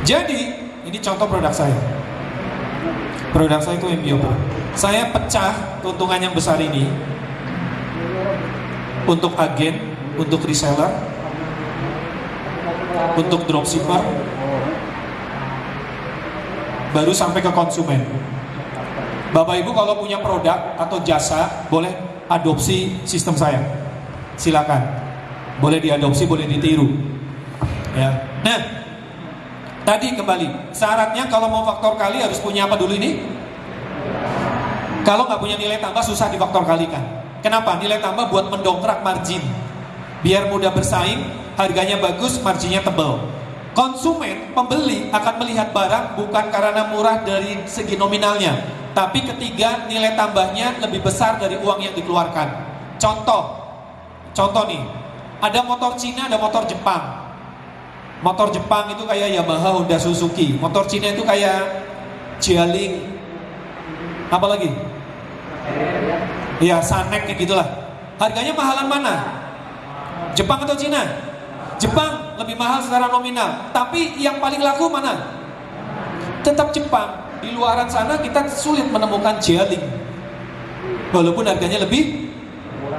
Jadi, ini contoh produk saya. Produk saya itu MBO Pro. Saya pecah keuntungan yang besar ini untuk agen, untuk reseller, untuk dropshipper, baru sampai ke konsumen. Bapak Ibu kalau punya produk atau jasa, boleh adopsi sistem saya. Silakan. Boleh diadopsi, boleh ditiru. Ya. Nah, tadi kembali, syaratnya kalau mau faktor kali harus punya apa dulu ini? Kalau nggak punya nilai tambah susah difaktor kalikan. Kenapa? Nilai tambah buat mendongkrak margin. Biar mudah bersaing, harganya bagus, marginnya tebal. Konsumen, pembeli akan melihat barang bukan karena murah dari segi nominalnya, tapi ketiga nilai tambahnya lebih besar dari uang yang dikeluarkan. Contoh nih, ada motor Cina, ada motor Jepang. Motor Jepang itu kayak Yamaha, Honda, Suzuki. Motor Cina itu kayak Jialing. Apa lagi? Ya, Sanek kayak gitulah. Harganya mahalan mana? Jepang atau Cina? Jepang lebih mahal secara nominal, tapi yang paling laku mana? Tetap Jepang. Di luaran sana kita sulit menemukan Jialing, walaupun harganya lebih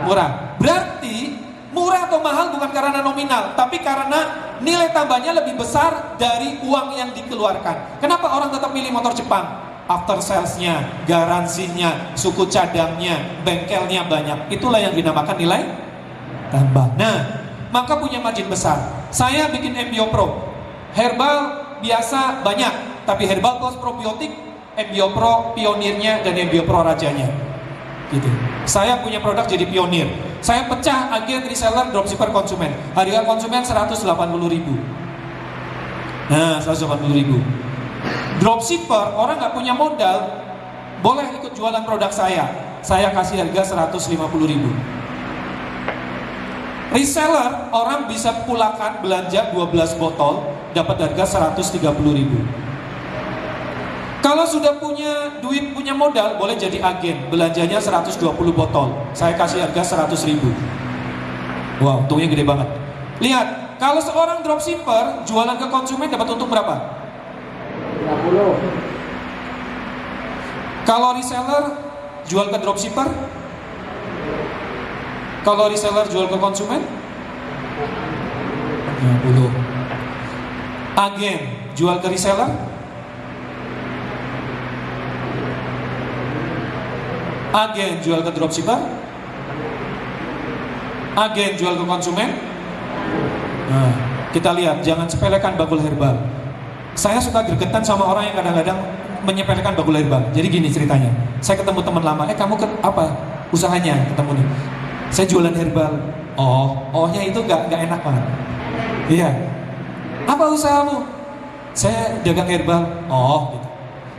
murah. Berarti murah atau mahal bukan karena nominal, tapi karena nilai tambahnya lebih besar dari uang yang dikeluarkan. Kenapa orang tetap milih motor Jepang? After salesnya, garansinya, suku cadangnya, bengkelnya banyak. Itulah yang dinamakan nilai tambah. Nah, maka punya margin besar. Saya bikin MBO Pro. Herbal biasa banyak, tapi herbal plus probiotik, MBO Pro pionirnya dan MBO Pro rajanya. Gitu. Saya punya produk jadi pionir. Saya pecah agen, reseller, dropshipper, konsumen. Harga konsumen 180.000. Nah, 180.000. Dropshipper, orang nggak punya modal, boleh ikut jualan produk saya. Saya kasih harga 150.000. Reseller, orang bisa pulakan belanja 12 botol, dapat harga 130.000. Kalau sudah punya duit, punya modal, boleh jadi agen, belanjanya 120 botol. Saya kasih harga 100.000. Wah, untungnya gede banget. Lihat, kalau seorang dropshipper jualan ke konsumen dapat untung berapa?
50.
Kalau reseller jual ke dropshipper? Kalau reseller jual ke konsumen? 50. Agen jual ke reseller? Agen jual ke dropshipper? Agen jual ke konsumen? Nah, kita lihat, jangan sepelekan bakul herbal. Saya suka gregetan sama orang yang kadang-kadang menyepelekan bakul herbal. Jadi gini ceritanya, saya ketemu teman lama, kamu apa usahanya? Ketemu nih, saya jualan herbal. Ohnya itu nggak enak banget. Iya. Apa usahamu? Saya dagang herbal. Gitu.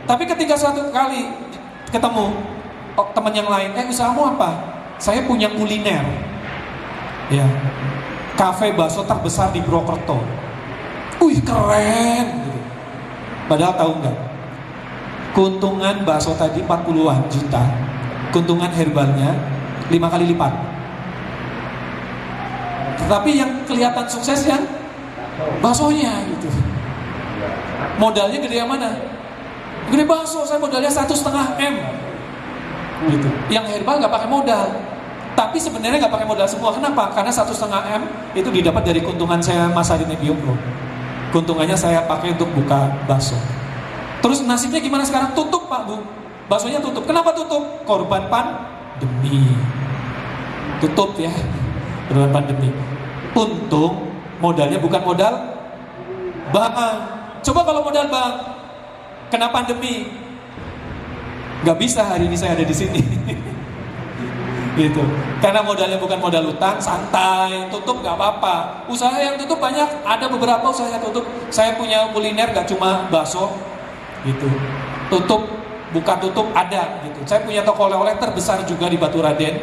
Tapi ketika suatu kali ketemu teman yang lain, usahamu apa? Saya punya kuliner. Ya, kafe bakso terbesar di Purwokerto. Wih, keren gitu. Padahal tahu nggak? Keuntungan bakso tadi 40-an juta. Keuntungan herbalnya 5 kali lipat. Tetapi yang kelihatan sukses yang baksonya gitu. Modalnya gede yang mana? Gede bakso, saya modalnya 1,5 M gitu. Yang herbal nggak pakai modal. Tapi sebenarnya nggak pakai modal semua. Kenapa? Karena 1,5 M itu didapat dari keuntungan saya masarin BioPro. Keuntungannya saya pakai untuk buka bakso. Terus nasibnya gimana sekarang? Tutup Pak Bu. Baksonya tutup. Kenapa tutup? Korban pandemi. Tutup ya. Korban pandemi. Untung modalnya bukan modal bank. Coba kalau modal bank kena pandemi, nggak bisa hari ini saya ada di sini. Gitu. Karena modalnya bukan modal utang, santai, tutup nggak apa-apa. Usaha yang tutup banyak, ada beberapa usaha yang tutup. Saya punya kuliner nggak cuma bakso, gitu. Tutup, buka tutup ada, gitu. Saya punya toko oleh-oleh terbesar juga di Batu Raden.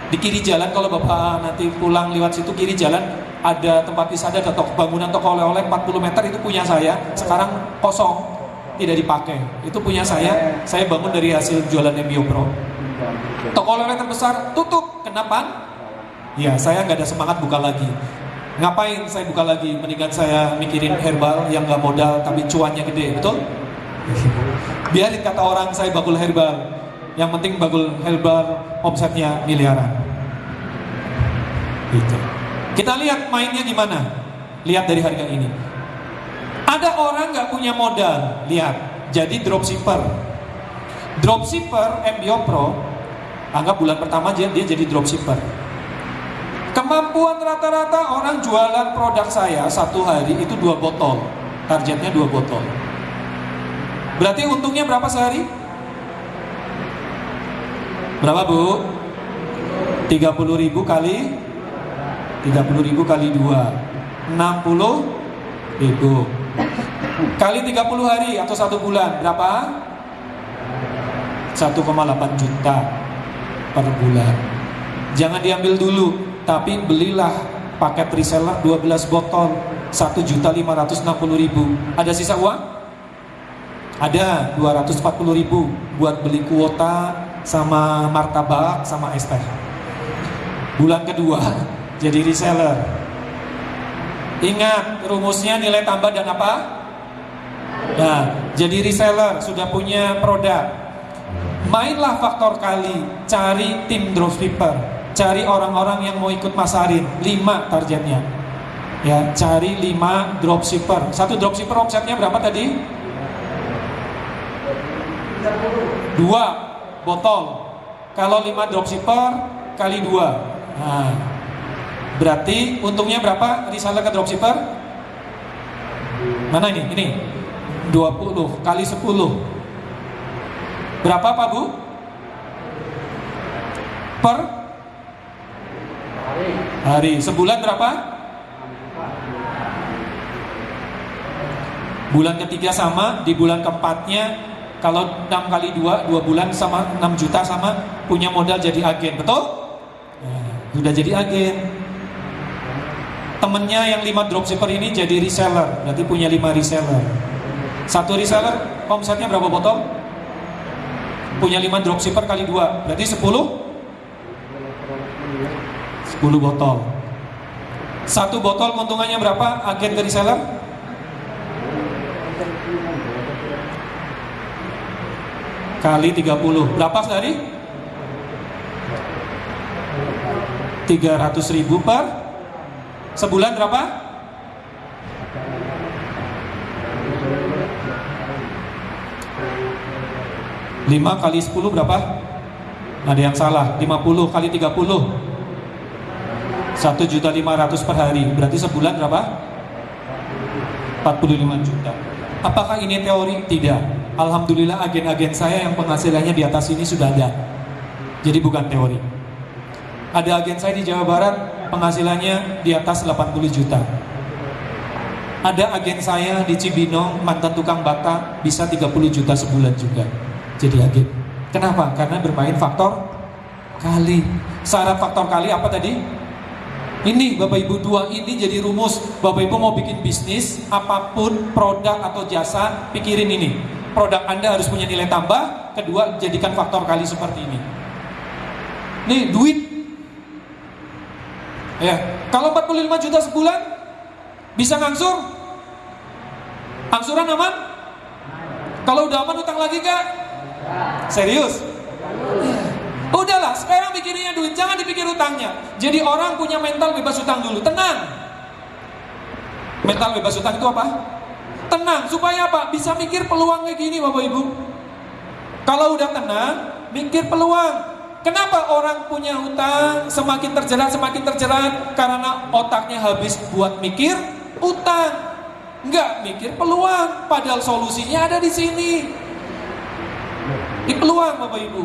Di kiri jalan kalau Bapak nanti pulang lewat situ kiri jalan ada tempat wisata, ada bangunan toko oleh-oleh 40 meter itu punya saya. Sekarang kosong, tidak dipakai. Itu punya saya bangun dari hasil jualan BioPro. Toko oleh-oleh terbesar tutup, kenapa? Ya, saya nggak ada semangat buka lagi. Ngapain saya buka lagi? Mendingan saya mikirin herbal yang nggak modal tapi cuannya gede, betul? Biarin kata orang saya bakul herbal. Yang penting bakul herbal omsetnya miliaran. Gitu. Kita lihat mainnya gimana? Lihat dari harga ini. Ada orang nggak punya modal, lihat, jadi dropshipper. Dropshipper BioPro, anggap bulan pertama dia jadi dropshipper. Kemampuan rata-rata orang jualan produk saya satu hari itu 2 botol. Targetnya 2 botol. Berarti untungnya berapa sehari? Berapa Bu? 30.000 kali 30.000 kali 2 60.000 kali 30 hari atau 1 bulan berapa? 1,8 juta per bulan. Jangan diambil dulu, tapi belilah paket reseller 12 botol 1.560.000. Ada sisa uang? Ada 240.000 buat beli kuota sama martabak sama es teh. Bulan kedua jadi reseller. Ingat rumusnya nilai tambah dan apa? Nah, jadi reseller sudah punya produk. Mainlah faktor kali, cari tim dropshipper, cari orang-orang yang mau ikut masarin. 5 targetnya. Ya, cari 5 dropshipper. Satu dropshipper omsetnya berapa tadi? 2 botol. Kalau 5 dropshipper kali 2. Nah, berarti untungnya berapa reseller ke dropshipper? Mana ini? Ini 20 kali 10. Berapa Pak Bu? Per hari. Sebulan berapa? Bulan ketiga sama, di bulan keempatnya kalau 6 kali 2 bulan sama 6 juta sama punya modal jadi agen, betul? Nah, sudah jadi agen. Temennya yang 5 dropshipper ini jadi reseller, berarti punya 5 reseller. Satu reseller omsetnya berapa botol? Punya 5 dropshipper kali 2, berarti 10 botol. Satu botol keuntungannya berapa? Agen ke reseller? Kali 30. Berapa sehari? 300.000 per sebulan berapa? 5 kali 10 berapa? Ada yang salah. 50 kali 30 1.500.000 per hari. Berarti sebulan berapa? 45 juta. Apakah ini teori? Tidak. Alhamdulillah agen-agen saya yang penghasilannya di atas ini sudah ada. Jadi bukan teori. Ada agen saya di Jawa Barat penghasilannya di atas 80 juta. Ada agen saya di Cibinong, mantan tukang bata, bisa 30 juta sebulan juga. Jadi agen. Kenapa? Karena bermain faktor kali. Syarat faktor kali apa tadi? Ini Bapak Ibu, dua ini jadi rumus. Bapak Ibu mau bikin bisnis, apapun produk atau jasa, pikirin ini. Produk Anda harus punya nilai tambah. Kedua, jadikan faktor kali seperti ini. Nih, duit. Ya, kalau 45 juta sebulan bisa ngangsur? Angsuran aman? Kalau udah aman utang lagi gak? Serius? Udahlah, sekarang mikirinnya duit, jangan dipikir utangnya. Jadi orang punya mental bebas utang dulu, tenang. Mental bebas utang itu apa? Tenang, supaya apa? Bisa mikir peluang kayak gini Bapak Ibu. Kalau udah tenang, mikir peluang. Kenapa orang punya utang semakin terjerat? Karena otaknya habis buat mikir utang, nggak mikir peluang. Padahal solusinya ada di sini, di peluang Bapak Ibu.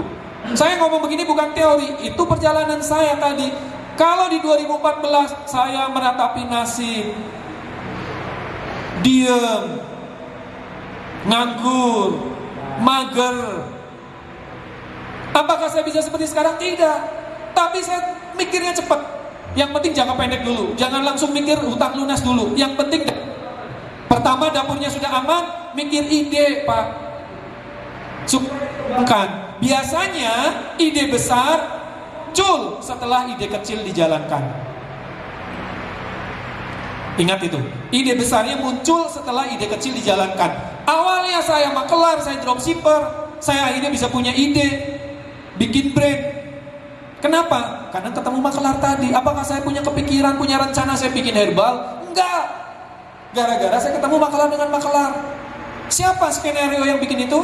Saya ngomong begini bukan teori, itu perjalanan saya tadi. Kalau di 2014 saya meratapi nasib, diem, nganggur, mager, apakah saya bisa seperti sekarang? Tidak. Tapi saya mikirnya cepat. Yang penting jangka pendek dulu. Jangan langsung mikir hutang lunas dulu. Yang penting pertama dapurnya sudah aman, mikir ide Pak. Supaya biasanya ide besar muncul setelah ide kecil dijalankan. Ingat itu, ide besarnya muncul setelah ide kecil dijalankan. Awalnya saya makelar, saya dropshipper, saya akhirnya bisa punya ide bikin brand. Kenapa? Karena ketemu makelar tadi. Apakah saya punya kepikiran, punya rencana saya bikin herbal? Enggak. Gara-gara saya ketemu makelar dengan makelar. Siapa skenario yang bikin itu?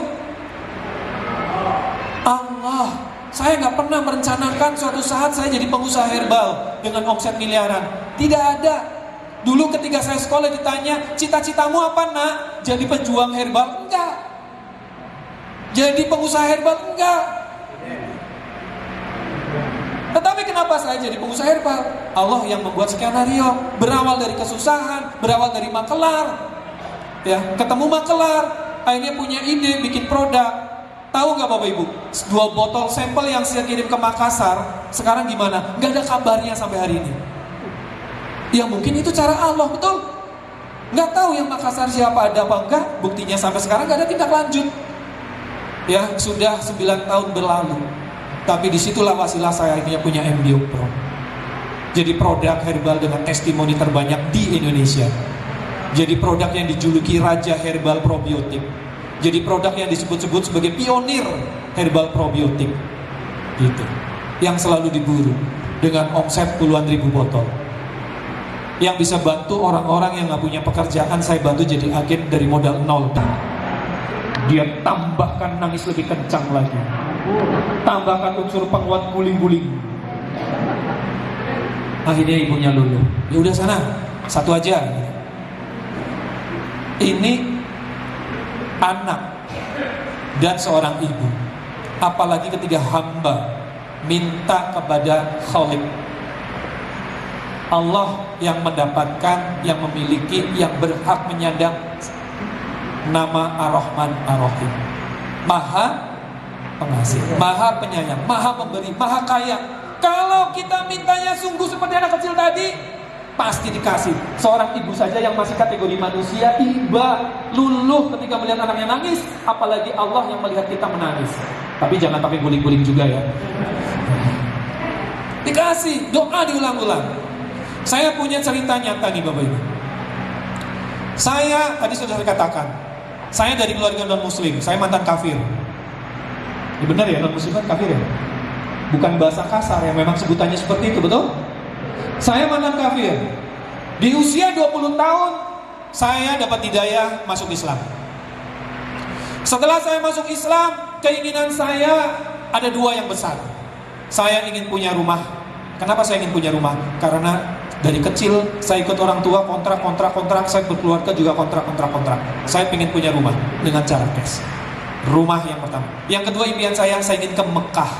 Allah. Saya nggak pernah merencanakan suatu saat saya jadi pengusaha herbal dengan omset miliaran. Tidak ada. Dulu ketika saya sekolah ditanya, cita-citamu apa nak? Jadi pejuang herbal? Enggak. Jadi pengusaha herbal? Enggak. Tetapi kenapa saya jadi pengusaha herbal? Allah yang membuat skenario. Berawal dari kesusahan, berawal dari makelar. Ya, ketemu makelar, akhirnya punya ide bikin produk. Tahu nggak Bapak Ibu? 2 botol sampel yang saya kirim ke Makassar, sekarang gimana? Nggak ada kabarnya sampai hari ini. Ya mungkin itu cara Allah, betul? Nggak tahu yang Makassar siapa, ada apa enggak? Buktinya sampai sekarang nggak ada tindak lanjut. Ya sudah 9 tahun berlalu. Tapi disitulah wasilah saya akhirnya punya MBO Pro. Jadi produk herbal dengan testimoni terbanyak di Indonesia. Jadi produk yang dijuluki Raja Herbal Probiotik. Jadi produk yang disebut-sebut sebagai pionir herbal probiotik. Gitu. Yang selalu diburu dengan omset puluhan ribu botol. Yang bisa bantu orang-orang yang gak punya pekerjaan, saya bantu jadi agen dari modal 0. Dia tambahkan nangis lebih kencang lagi. Tambahkan unsur penguat guling-guling. Akhirnya ibunya luluh. Ya udah sana, satu aja. Ini anak dan seorang ibu. Apalagi ketika hamba minta kepada Khalik, Allah yang mendapatkan, yang memiliki, yang berhak menyandang nama Ar-Rahman Ar-Rahim. Maha pengasih, maha penyayang, maha pemberi, maha kaya. Kalau kita mintanya sungguh seperti anak kecil tadi, pasti dikasih. Seorang ibu saja yang masih kategori manusia, iba, luluh ketika melihat anaknya nangis, apalagi Allah yang melihat kita menangis. Tapi jangan pakai guling-guling juga ya. Dikasih, doa diulang-ulang. Saya punya cerita nyata nih Bapak Ibu. Saya, tadi sudah saya katakan, saya dari keluarga non-muslim, saya mantan kafir. Ya benar ya, non-muslim kan kafir ya? Bukan bahasa kasar ya, memang sebutannya seperti itu, betul? Saya mantan kafir. Di usia 20 tahun saya dapat hidayah masuk Islam. Setelah saya masuk Islam, keinginan saya ada dua yang besar. Saya ingin punya rumah. Kenapa saya ingin punya rumah? Karena dari kecil saya ikut orang tua kontrak. Saya berkeluarga juga kontrak. Saya ingin punya rumah dengan cara cash. Rumah yang pertama. Yang kedua impian saya ingin ke Mekah.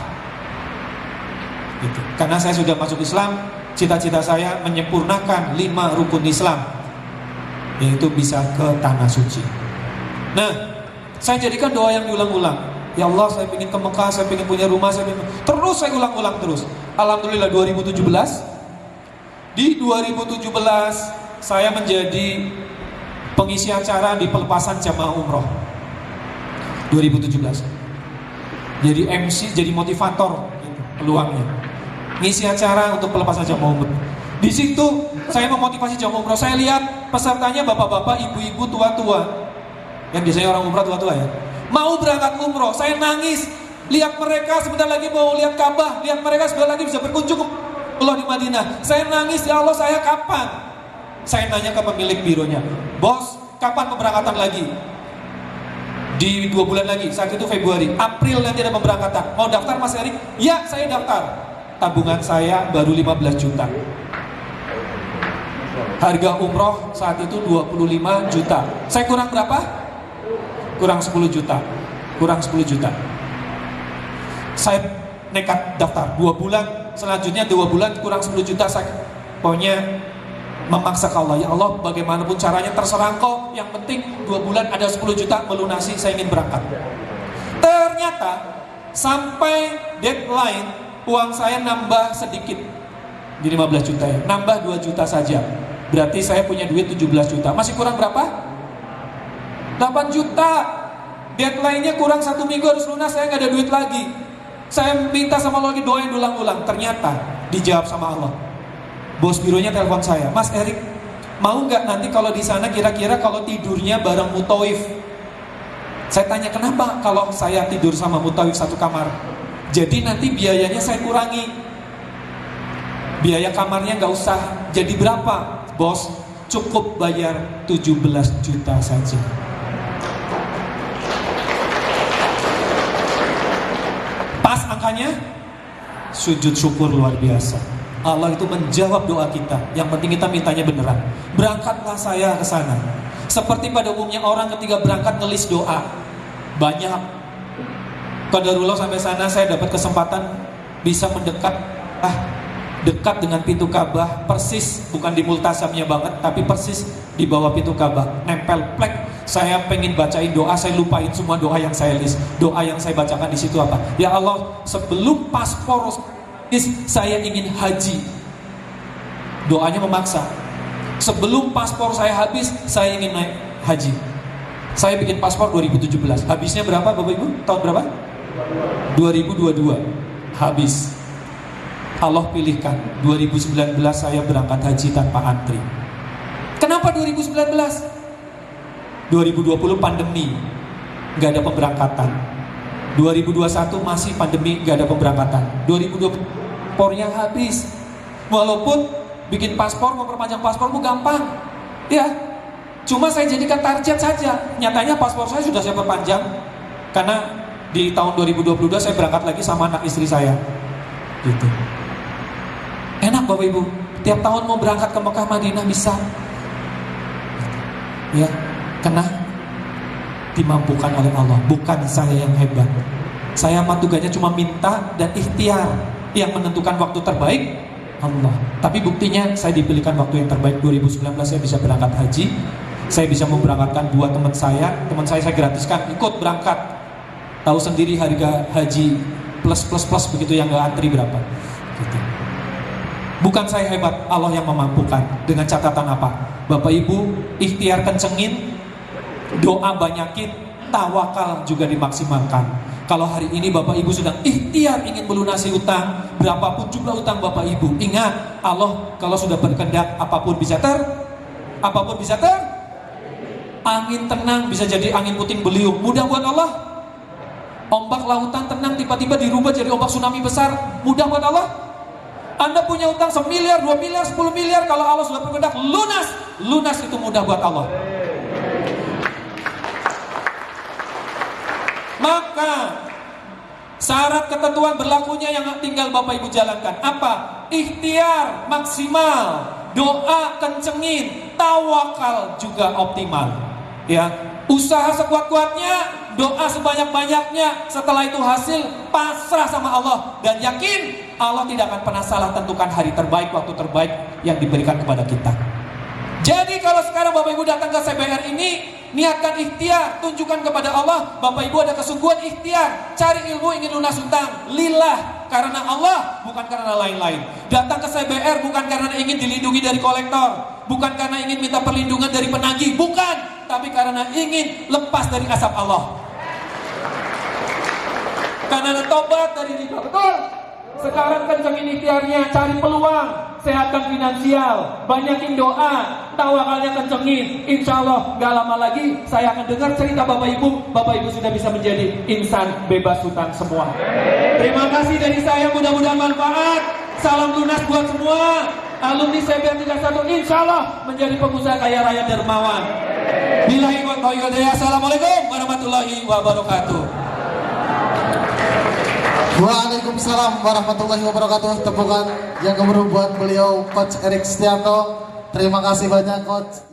Gitu. Karena saya sudah masuk Islam, cita-cita saya menyempurnakan 5 rukun Islam, yaitu bisa ke tanah suci. Nah, saya jadikan doa yang diulang-ulang. Ya Allah, saya ingin ke Mekah, saya ingin punya rumah, terus saya ulang-ulang terus. Alhamdulillah 2017. Di 2017 saya menjadi pengisi acara di pelepasan jamaah umroh. 2017. Jadi MC, jadi motivator gitu, peluangnya. Ngisi acara untuk pelepasan jamaah umroh. Di situ saya memotivasi jamaah umroh. Saya lihat pesertanya bapak-bapak, ibu-ibu, tua-tua. Yang biasanya orang umroh tua-tua ya. Mau berangkat umroh, saya nangis. Lihat mereka sebentar lagi mau lihat Ka'bah, lihat mereka sebentar lagi bisa berkunjung ke Allah di Madinah. Saya nangis, ya Allah saya kapan? Saya nanya ke pemilik bironya, bos, kapan pemberangkatan lagi? Di 2 bulan lagi, saat itu Februari, April nanti ada pemberangkatan. Mau daftar Mas Erik? Ya, saya daftar. Tabungan saya baru 15 juta. Harga umroh saat itu 25 juta. Saya kurang berapa? Kurang 10 juta. Saya nekat daftar 2 bulan. Selanjutnya 2 bulan kurang 10 juta. Saya pokoknya memaksa ke Allah, ya Allah bagaimanapun caranya terserah Engkau, yang penting 2 bulan ada 10 juta melunasi, saya ingin berangkat. Ternyata sampai deadline uang saya nambah sedikit di 15 juta ya, nambah 2 juta saja. Berarti saya punya duit 17 juta. Masih kurang berapa? 8 juta. Deadline-nya kurang 1 minggu harus lunas, saya nggak ada duit lagi. Saya minta sama Allah lagi, doain ulang-ulang. Ternyata dijawab sama Allah. Bos bironya telepon saya, Mas Erik, mau nggak nanti kalau di sana kira-kira kalau tidurnya bareng mutawif? Saya tanya kenapa kalau saya tidur sama mutawif satu kamar? Jadi nanti biayanya saya kurangi, biaya kamarnya nggak usah. Jadi berapa? Bos, cukup bayar 17 juta saja. Pas angkanya, sujud syukur luar biasa. Allah itu menjawab doa kita. Yang penting kita mintanya beneran. Berangkatlah saya ke sana. Seperti pada umumnya orang ketika berangkat ngelis doa. Banyak. Qadarullah sampai sana saya dapat kesempatan bisa mendekat, dekat dengan pintu Ka'bah, persis bukan di multasamnya banget, tapi persis di bawah pintu Ka'bah, nempel plek. Saya pengen bacain doa, saya lupain semua doa yang saya list. Doa yang saya bacakan di situ apa? Ya Allah, sebelum paspor saya ingin haji. Doanya memaksa. Sebelum paspor saya habis, saya ingin naik haji. Saya bikin paspor 2017. Habisnya berapa Bapak Ibu? Tahun berapa? 2022. Habis. Allah pilihkan 2019 saya berangkat haji tanpa antri. Kenapa 2019? 2020 pandemi, gak ada pemberangkatan. 2021 masih pandemi, gak ada pemberangkatan. 2020 paspornya habis. Walaupun bikin paspor, memperpanjang paspormu gampang, ya. Cuma saya jadikan target saja. Nyatanya paspor saya sudah saya perpanjang karena di tahun 2022 saya berangkat lagi sama anak istri saya. Gitu. Enak Bapak Ibu, tiap tahun mau berangkat ke Mekah Madinah bisa. Ya, karena dimampukan oleh Allah, bukan saya yang hebat. Saya mah tugasnya cuma minta dan ikhtiar. Yang menentukan waktu terbaik Allah. Tapi buktinya saya dipilihkan waktu yang terbaik. 2019 saya bisa berangkat haji. Saya bisa memberangkatkan 2 teman saya. Teman saya gratiskan ikut berangkat. Tahu sendiri harga haji plus begitu yang gak antri berapa gitu. Bukan saya hebat, Allah yang memampukan. Dengan catatan apa? Bapak Ibu ikhtiar kencengin, doa banyakin, tawakal juga dimaksimalkan. Kalau hari ini Bapak Ibu sedang ikhtiar ingin melunasi utang, berapapun jumlah utang Bapak Ibu, ingat Allah kalau sudah berkehendak apapun bisa angin tenang bisa jadi angin puting beliung. Mudah buat Allah. Ombak lautan tenang tiba-tiba dirubah jadi ombak tsunami besar. Mudah buat Allah.
Anda punya utang 1 miliar, 2 miliar, 10 miliar, kalau Allah sudah berkehendak lunas, lunas itu mudah buat Allah. Maka syarat ketentuan berlakunya yang tinggal Bapak Ibu jalankan apa? Ikhtiar maksimal, doa kencengin, tawakal juga optimal. Ya, usaha sekuat-kuatnya, doa sebanyak-banyaknya, setelah itu hasil pasrah sama Allah dan yakin Allah tidak akan pernah salah tentukan hari terbaik, waktu terbaik yang diberikan kepada kita. Jadi kalau sekarang Bapak Ibu datang ke CBR ini, niatkan ikhtiar, tunjukkan kepada Allah, Bapak Ibu ada kesungguhan ikhtiar, cari ilmu ingin lunas utang, lillah, karena Allah, bukan karena lain-lain. Datang ke CBR bukan karena ingin dilindungi dari kolektor, bukan karena ingin minta perlindungan dari penagih, bukan, tapi karena ingin lepas dari asap Allah. Karena tobat dari riba, betul? Sekarang kencengin ikhtiarnya, cari peluang, sehatkan finansial, banyakin doa, tawakalnya kencengin. Insya Allah gak lama lagi saya akan dengar cerita Bapak Ibu sudah bisa menjadi insan bebas hutang semua. Terima kasih dari saya, mudah-mudahan manfaat. Salam lunas buat semua alumni CBR 31, insya Allah menjadi pengusaha kaya raya dermawan. Billahi wa taufiq. Assalamualaikum warahmatullahi wabarakatuh.
Waalaikumsalam warahmatullahi wabarakatuh. Tepukan yang kemudian buat beliau Coach Erik Setianto. Terima kasih banyak Coach.